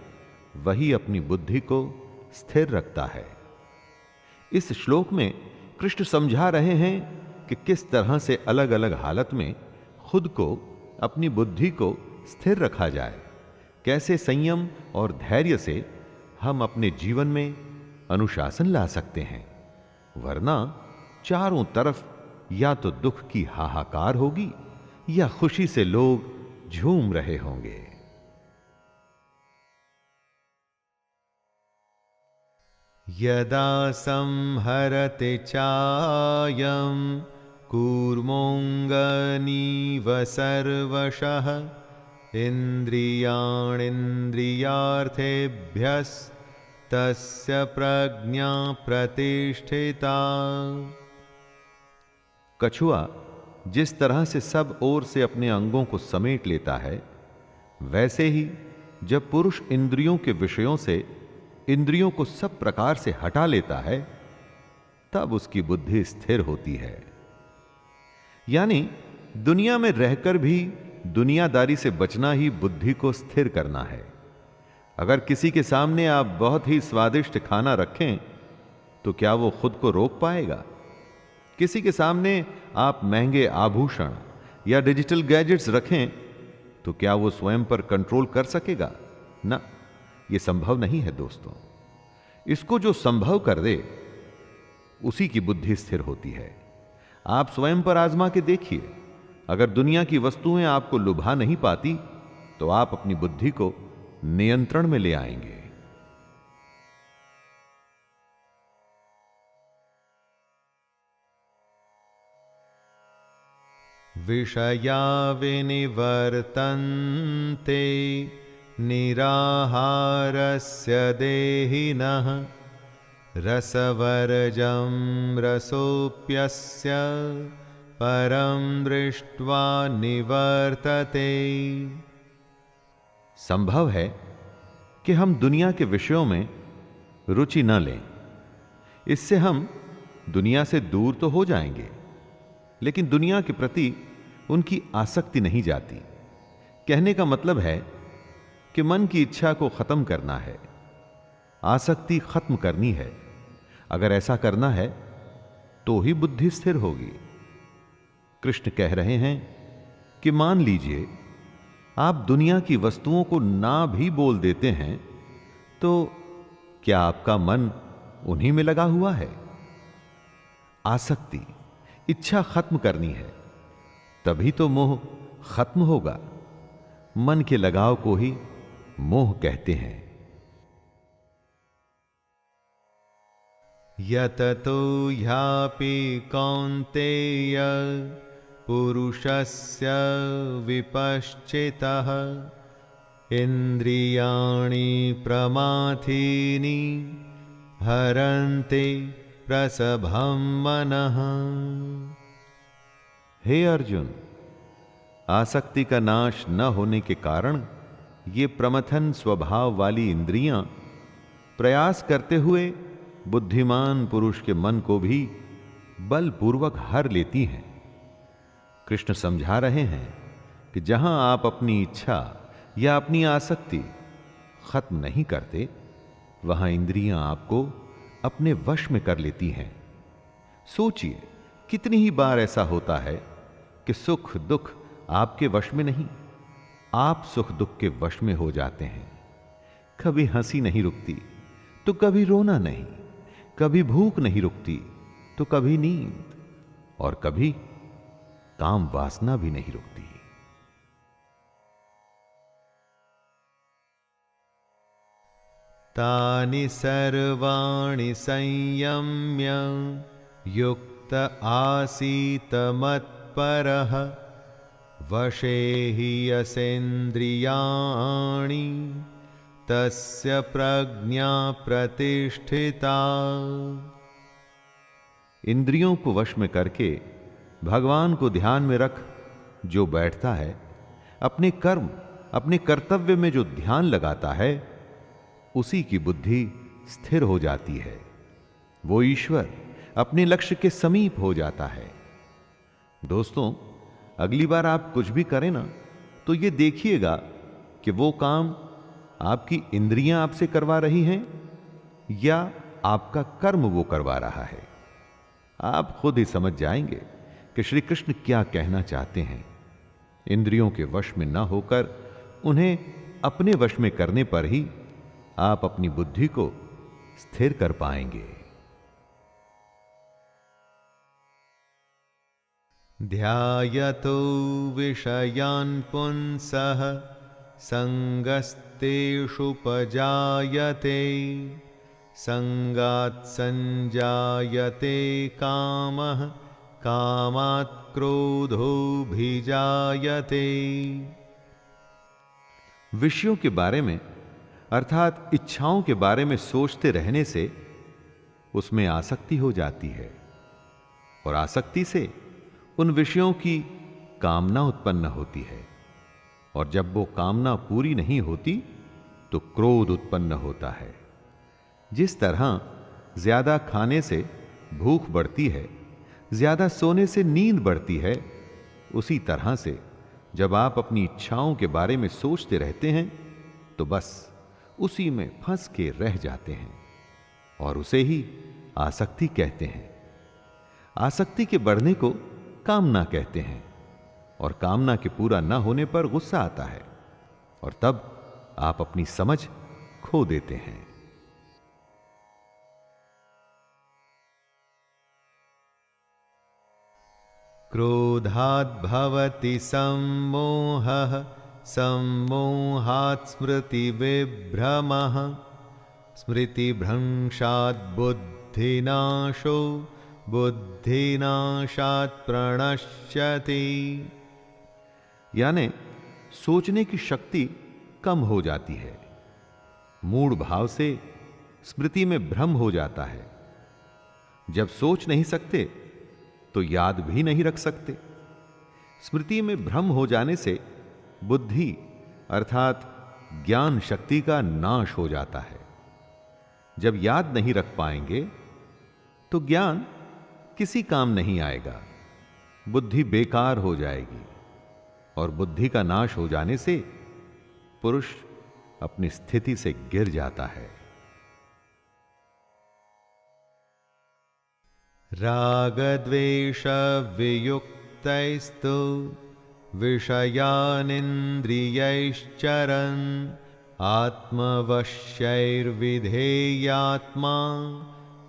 वही अपनी बुद्धि को स्थिर रखता है। इस श्लोक में कृष्ण समझा रहे हैं कि किस तरह से अलग अलग हालत में खुद को, अपनी बुद्धि को स्थिर रखा जाए, कैसे संयम और धैर्य से हम अपने जीवन में अनुशासन ला सकते हैं, वरना चारों तरफ या तो दुख की हाहाकार होगी या खुशी से लोग झूम रहे होंगे। यदा संहरते चायं कूर्मोऽङ्गनीव सर्वशः इन्द्रियाणीन्द्रियार्थेभ्यस्तस्य प्रज्ञा प्रतिष्ठिता। कछुआ जिस तरह से सब ओर से अपने अंगों को समेट लेता है, वैसे ही जब पुरुष इंद्रियों के विषयों से इंद्रियों को सब प्रकार से हटा लेता है, तब उसकी बुद्धि स्थिर होती है। यानी दुनिया में रहकर भी दुनियादारी से बचना ही बुद्धि को स्थिर करना है। अगर किसी के सामने आप बहुत ही स्वादिष्ट खाना रखें तो क्या वो खुद को रोक पाएगा? किसी के सामने आप महंगे आभूषण या डिजिटल गैजेट्स रखें तो क्या वो स्वयं पर कंट्रोल कर सकेगा? ना, ये संभव नहीं है दोस्तों। इसको जो संभव कर दे उसी की बुद्धि स्थिर होती है। आप स्वयं पर आजमा के देखिए, अगर दुनिया की वस्तुएं आपको लुभा नहीं पाती तो आप अपनी बुद्धि को नियंत्रण में ले आएंगे। विषया विनिवर्तन्ते निराहारस्य देहिनः रसवर्जं रसोऽप्यस्य परं दृष्ट्वा निवर्तते। संभव है कि हम दुनिया के विषयों में रुचि न लें, इससे हम दुनिया से दूर तो हो जाएंगे, लेकिन दुनिया के प्रति उनकी आसक्ति नहीं जाती। कहने का मतलब है कि मन की इच्छा को खत्म करना है, आसक्ति खत्म करनी है। अगर ऐसा करना है तो ही बुद्धि स्थिर होगी। कृष्ण कह रहे हैं कि मान लीजिए आप दुनिया की वस्तुओं को ना भी बोल देते हैं, तो क्या आपका मन उन्हीं में लगा हुआ है? आसक्ति, इच्छा खत्म करनी है, तभी तो मोह खत्म होगा। मन के लगाव को ही मोह कहते हैं। यततो ह्यापि कौन्तेय पुरुषस्य विपश्चितः इंद्रियाणि प्रमाथीनि हरन्ते प्रसभं मनः। हे अर्जुन, आसक्ति का नाश न होने के कारण ये प्रमथन स्वभाव वाली इंद्रियां प्रयास करते हुए बुद्धिमान पुरुष के मन को भी बलपूर्वक हर लेती हैं। कृष्ण समझा रहे हैं कि जहां आप अपनी इच्छा या अपनी आसक्ति खत्म नहीं करते, वहां इंद्रियां आपको अपने वश में कर लेती हैं। सोचिए, कितनी ही बार ऐसा होता है कि सुख दुख आपके वश में नहीं, आप सुख दुख के वश में हो जाते हैं। कभी हंसी नहीं रुकती तो कभी रोना नहीं, कभी भूख नहीं रुकती तो कभी नींद, और कभी काम वासना भी नहीं रुकती। तानि सर्वाणि संयम्य युक्त आसीत मत्परः वशे हि यसेन्द्रियाणि तस्य प्रज्ञा प्रतिष्ठिता। इंद्रियों को वश में करके भगवान को ध्यान में रख जो बैठता है, अपने कर्म अपने कर्तव्य में जो ध्यान लगाता है, उसी की बुद्धि स्थिर हो जाती है। वो ईश्वर अपने लक्ष्य के समीप हो जाता है। दोस्तों, अगली बार आप कुछ भी करें ना, तो ये देखिएगा कि वो काम आपकी इंद्रियां आपसे करवा रही हैं या आपका कर्म वो करवा रहा है। आप खुद ही समझ जाएंगे कि श्री कृष्ण क्या कहना चाहते हैं। इंद्रियों के वश में ना होकर उन्हें अपने वश में करने पर ही आप अपनी बुद्धि को स्थिर कर पाएंगे। ध्यायतो विषयान् पुंसः संगस्तेषुपजायते संगात् संजायते कामः कामात् क्रोधोऽभिजायते। विषयों के बारे में अर्थात इच्छाओं के बारे में सोचते रहने से उसमें आसक्ति हो जाती है और आसक्ति से उन विषयों की कामना उत्पन्न होती है और जब वो कामना पूरी नहीं होती तो क्रोध उत्पन्न होता है। जिस तरह ज्यादा खाने से भूख बढ़ती है, ज्यादा सोने से नींद बढ़ती है, उसी तरह से जब आप अपनी इच्छाओं के बारे में सोचते रहते हैं तो बस उसी में फंस के रह जाते हैं और उसे ही आसक्ति कहते हैं। आसक्ति के बढ़ने को कामना कहते हैं और कामना के पूरा न होने पर गुस्सा आता है और तब आप अपनी समझ खो देते हैं। क्रोधात् भवति सम्मोहः सम्मोहात् स्मृतिविभ्रमः स्मृतिभ्रंशात् बुद्धिनाशो बुद्धिनाशात् प्रणश्यति। यानी सोचने की शक्ति कम हो जाती है, मूढ़ भाव से स्मृति में भ्रम हो जाता है। जब सोच नहीं सकते तो याद भी नहीं रख सकते। स्मृति में भ्रम हो जाने से बुद्धि अर्थात ज्ञान शक्ति का नाश हो जाता है। जब याद नहीं रख पाएंगे तो ज्ञान किसी काम नहीं आएगा, बुद्धि बेकार हो जाएगी और बुद्धि का नाश हो जाने से पुरुष अपनी स्थिति से गिर जाता है। राग द्वेष वियुक्तैस्तु विषयानिन्द्रियैश्चरन् आत्मवश्यैर्विधेयात्मा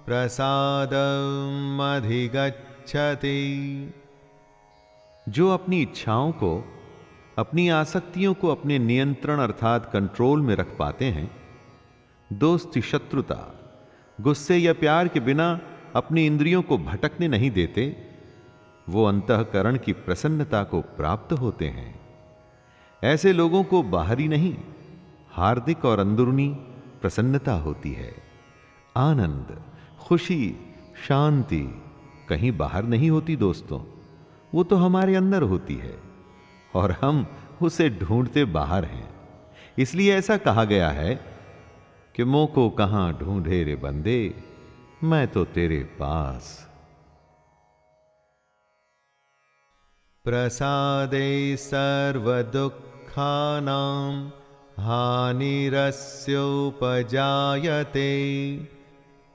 प्रसादम् अधिगच्छति। जो अपनी इच्छाओं को, अपनी आसक्तियों को अपने नियंत्रण अर्थात कंट्रोल में रख पाते हैं, दोस्ती शत्रुता गुस्से या प्यार के बिना अपनी इंद्रियों को भटकने नहीं देते, वो अंतःकरण की प्रसन्नता को प्राप्त होते हैं। ऐसे लोगों को बाहरी नहीं, हार्दिक और अंदरूनी प्रसन्नता होती है। आनंद, खुशी, शांति कहीं बाहर नहीं होती दोस्तों, वो तो हमारे अंदर होती है और हम उसे ढूंढते बाहर हैं। इसलिए ऐसा कहा गया है कि मोह को कहां ढूंढे रे बंदे, मैं तो तेरे पास। प्रसादे सर्वदुःखानां हानिरस्योपजायते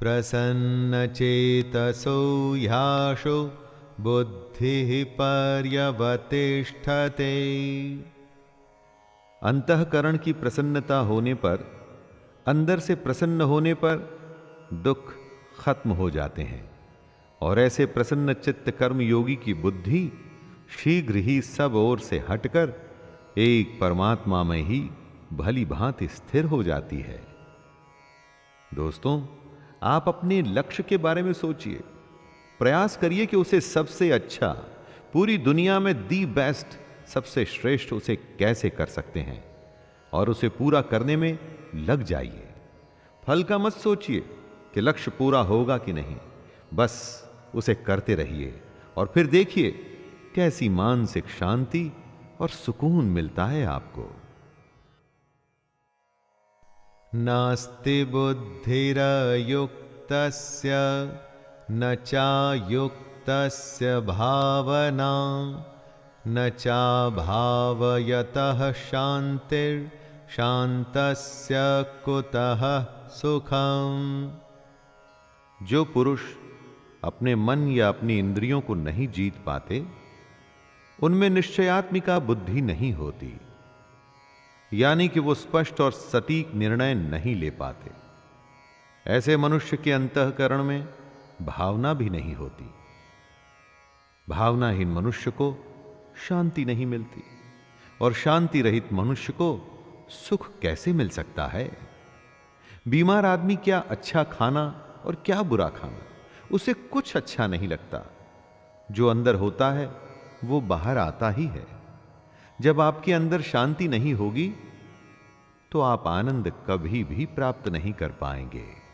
प्रसन्नचेतसो ह्याशो बुद्धिः पर्यवतिष्ठते। अंतःकरण की प्रसन्नता होने पर, अंदर से प्रसन्न होने पर दुख खत्म हो जाते हैं और ऐसे प्रसन्न चित्त कर्म योगी की बुद्धि शीघ्र ही सब ओर से हटकर एक परमात्मा में ही भली भांति स्थिर हो जाती है। दोस्तों, आप अपने लक्ष्य के बारे में सोचिए, प्रयास करिए कि उसे सबसे अच्छा, पूरी दुनिया में दी बेस्ट सबसे श्रेष्ठ उसे कैसे कर सकते हैं और उसे पूरा करने में लग जाइए। फल का मत सोचिए कि लक्ष्य पूरा होगा कि नहीं, बस उसे करते रहिए और फिर देखिए कैसी मानसिक शांति और सुकून मिलता है आपको। नास्ति बुद्धिरयुक्तस्य न चायुक्तस्य भावना न चाभावयतः शांतिर्शान्तस्य कुतः सुखम। जो पुरुष अपने मन या अपनी इंद्रियों को नहीं जीत पाते, उनमें निश्चयात्मिका बुद्धि नहीं होती, यानी कि वो स्पष्ट और सटीक निर्णय नहीं ले पाते। ऐसे मनुष्य के अंतःकरण में भावना भी नहीं होती। भावनाहीन मनुष्य को शांति नहीं मिलती, और शांति रहित मनुष्य को सुख कैसे मिल सकता है? बीमार आदमी क्या अच्छा खाना और क्या बुरा खाना, उसे कुछ अच्छा नहीं लगता। जो अंदर होता है वो बाहर आता ही है। जब आपके अंदर शांति नहीं होगी तो आप आनंद कभी भी प्राप्त नहीं कर पाएंगे।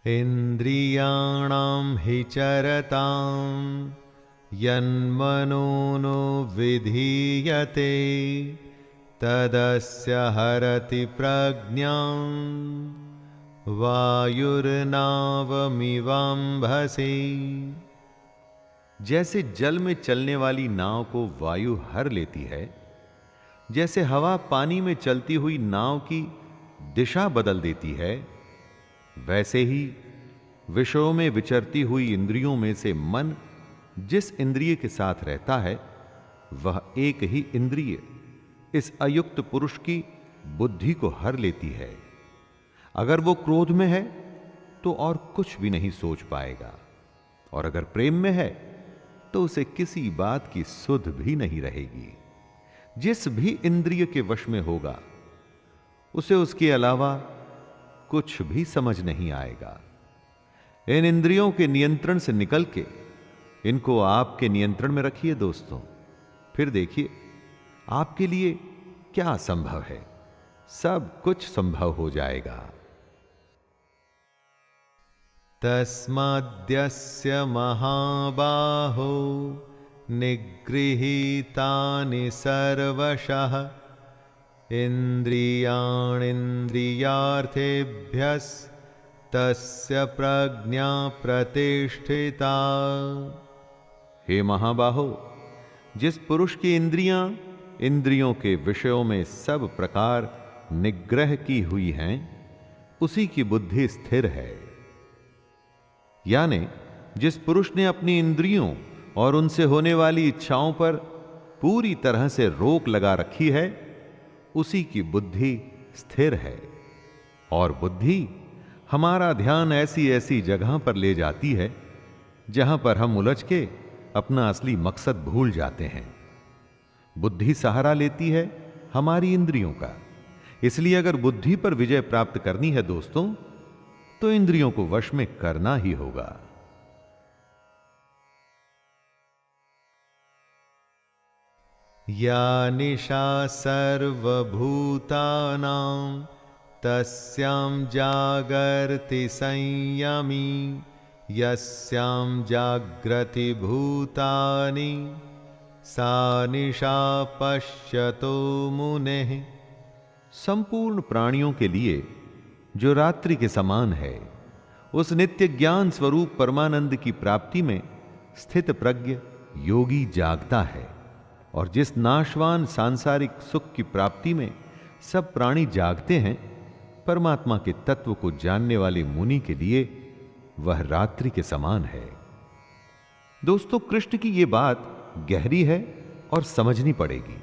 इंद्रियाणां हि चरतां यन्मनोनो विधीयते तदस्य हरति प्रज्ञां वायुर्नावमिवाम्भसि। जैसे जल में चलने वाली नाव को वायु हर लेती है, जैसे हवा पानी में चलती हुई नाव की दिशा बदल देती है, वैसे ही विषयों में विचरती हुई इंद्रियों में से मन जिस इंद्रिय के साथ रहता है वह एक ही इंद्रिय इस अयुक्त पुरुष की बुद्धि को हर लेती है। अगर वो क्रोध में है तो और कुछ भी नहीं सोच पाएगा, और अगर प्रेम में है तो उसे किसी बात की सुध भी नहीं रहेगी। जिस भी इंद्रिय के वश में होगा उसे उसके अलावा कुछ भी समझ नहीं आएगा। इन इंद्रियों के नियंत्रण से निकल के इनको आपके नियंत्रण में रखिए दोस्तों, फिर देखिए आपके लिए क्या संभव है। सब कुछ संभव हो जाएगा। तस्माद्यस्य महाबाहो निगृहीतानि सर्वशः इंद्रियाणीन्द्रियार्थेभ्यस्तस्य प्रज्ञा प्रतिष्ठिता। हे महाबाहो, जिस पुरुष की इंद्रियां इंद्रियों के विषयों में सब प्रकार निग्रह की हुई हैं, उसी की बुद्धि स्थिर है। यानी जिस पुरुष ने अपनी इंद्रियों और उनसे होने वाली इच्छाओं पर पूरी तरह से रोक लगा रखी है, उसी की बुद्धि स्थिर है। और बुद्धि हमारा ध्यान ऐसी ऐसी जगह पर ले जाती है जहां पर हम उलझ के अपना असली मकसद भूल जाते हैं। बुद्धि सहारा लेती है हमारी इंद्रियों का। इसलिए अगर बुद्धि पर विजय प्राप्त करनी है दोस्तों, तो इंद्रियों को वश में करना ही होगा। या निशा सर्वभूतानां तस्यां जागर्ति संयमी यस्यां जाग्रति भूतानि सा निशा पश्यतो मुनेः। संपूर्ण प्राणियों के लिए जो रात्रि के समान है, उस नित्य ज्ञान स्वरूप परमानंद की प्राप्ति में स्थित प्रज्ञ योगी जागता है। और जिस नाशवान सांसारिक सुख की प्राप्ति में सब प्राणी जागते हैं, परमात्मा के तत्व को जानने वाले मुनि के लिए वह रात्रि के समान है। दोस्तों, कृष्ण की यह बात गहरी है और समझनी पड़ेगी।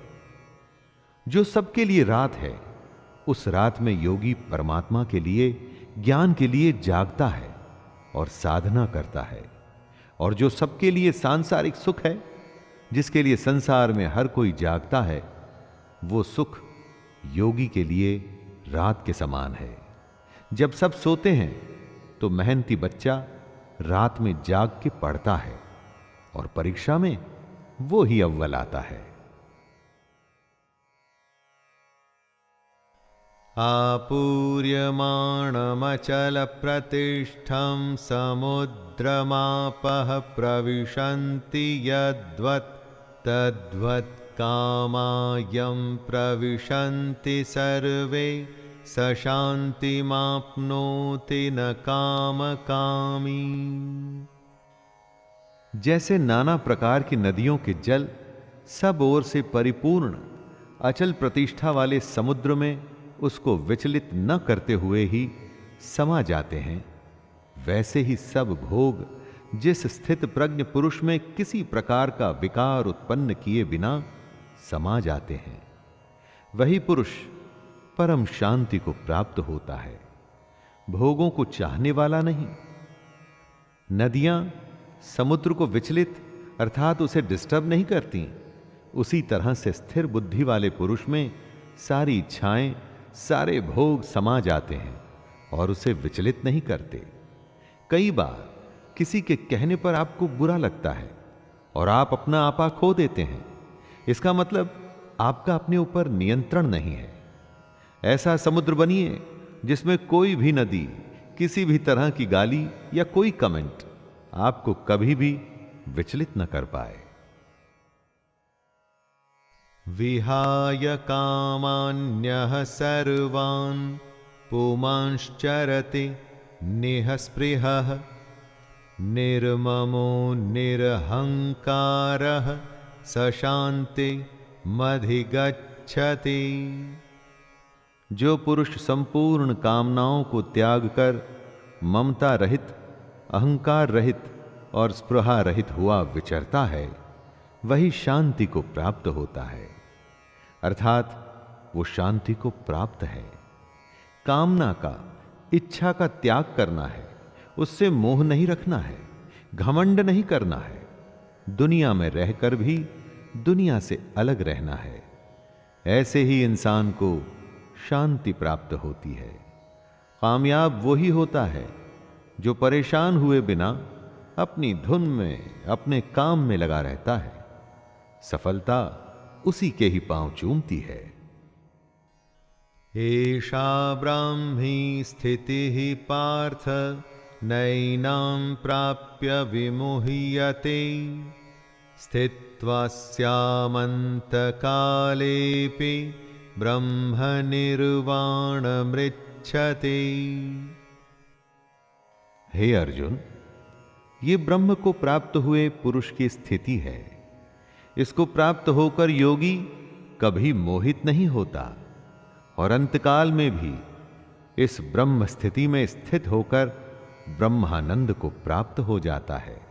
जो सबके लिए रात है, उस रात में योगी परमात्मा के लिए, ज्ञान के लिए जागता है और साधना करता है। और जो सबके लिए सांसारिक सुख है, जिसके लिए संसार में हर कोई जागता है, वो सुख योगी के लिए रात के समान है। जब सब सोते हैं तो मेहनती बच्चा रात में जाग के पढ़ता है और परीक्षा में वो ही अव्वल आता है। आपूर्यमाणमचल प्रतिष्ठं समुद्रमापः प्रविशन्ति यद्वत् तद्वत् कामायं प्रविशन्ति सर्वे स शान्तिमाप्नोति न कामकामी। जैसे नाना प्रकार की नदियों के जल सब ओर से परिपूर्ण अचल प्रतिष्ठा वाले समुद्र में उसको विचलित न करते हुए ही समा जाते हैं, वैसे ही सब भोग जिस स्थित प्रज्ञ पुरुष में किसी प्रकार का विकार उत्पन्न किए बिना समा जाते हैं, वही पुरुष परम शांति को प्राप्त होता है, भोगों को चाहने वाला नहीं। नदियां समुद्र को विचलित अर्थात उसे डिस्टर्ब नहीं करती, उसी तरह से स्थिर बुद्धि वाले पुरुष में सारी इच्छाएं, सारे भोग समा जाते हैं और उसे विचलित नहीं करते। कई बार किसी के कहने पर आपको बुरा लगता है और आप अपना आपा खो देते हैं, इसका मतलब आपका अपने ऊपर नियंत्रण नहीं है। ऐसा समुद्र बनिए जिसमें कोई भी नदी किसी भी तरह की गाली या कोई कमेंट आपको कभी भी विचलित न कर पाए। विहाय कामान्यः सर्वान् पुमांश्चरति निःस्पृहः निर्ममो निरहंकारः स शान्तिमधिगच्छति। जो पुरुष संपूर्ण कामनाओं को त्याग कर ममता रहित, अहंकार रहित और स्पृहा रहित हुआ विचरता है, वही शांति को प्राप्त होता है, अर्थात वो शांति को प्राप्त है। कामना का, इच्छा का त्याग करना है, उससे मोह नहीं रखना है, घमंड नहीं करना है, दुनिया में रहकर भी दुनिया से अलग रहना है। ऐसे ही इंसान को शांति प्राप्त होती है। कामयाब वही होता है जो परेशान हुए बिना अपनी धुन में, अपने काम में लगा रहता है। सफलता उसी के ही पांव चूमती है। एषा ब्राह्मी स्थितिः पार्थ नैनां प्राप्य विमुह्यते स्थित्वा स्यामन्तकालेऽपि ब्रह्मनिर्वाणमृच्छते। हे अर्जुन, ये ब्रह्म को प्राप्त हुए पुरुष की स्थिति है। इसको प्राप्त होकर योगी कभी मोहित नहीं होता और अंतकाल में भी इस ब्रह्म स्थिति में स्थित होकर ब्रह्मानंद को प्राप्त हो जाता है।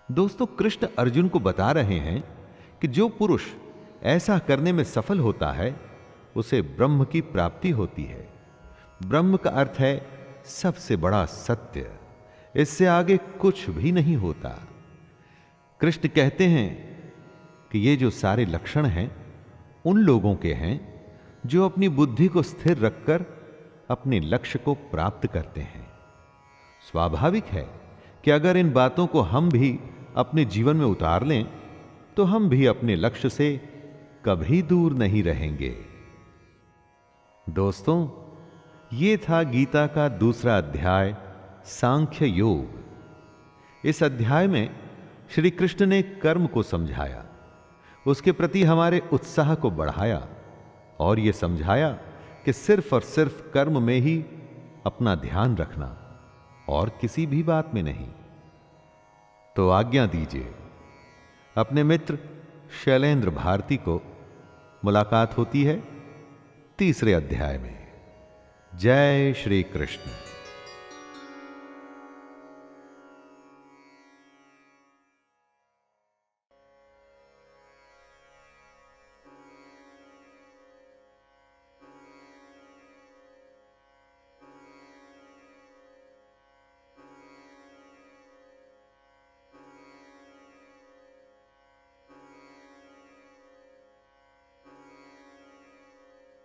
दोस्तों, कृष्ण अर्जुन को बता रहे हैं कि जो पुरुष ऐसा करने में सफल होता है उसे ब्रह्म की प्राप्ति होती है। ब्रह्म का अर्थ है सबसे बड़ा सत्य, इससे आगे कुछ भी नहीं होता। कृष्ण कहते हैं कि ये जो सारे लक्षण हैं उन लोगों के हैं जो अपनी बुद्धि को स्थिर रखकर अपने लक्ष्य को प्राप्त करते हैं। स्वाभाविक है कि अगर इन बातों को हम भी अपने जीवन में उतार लें तो हम भी अपने लक्ष्य से कभी दूर नहीं रहेंगे। दोस्तों, ये था गीता का दूसरा अध्याय, सांख्य योग। इस अध्याय में श्री कृष्ण ने कर्म को समझाया, उसके प्रति हमारे उत्साह को बढ़ाया और यह समझाया कि सिर्फ और सिर्फ कर्म में ही अपना ध्यान रखना और किसी भी बात में नहीं। तो आज्ञा दीजिए, अपने मित्र शैलेंद्र भारती को मुलाकात होती है तीसरे अध्याय में। जय श्री कृष्ण।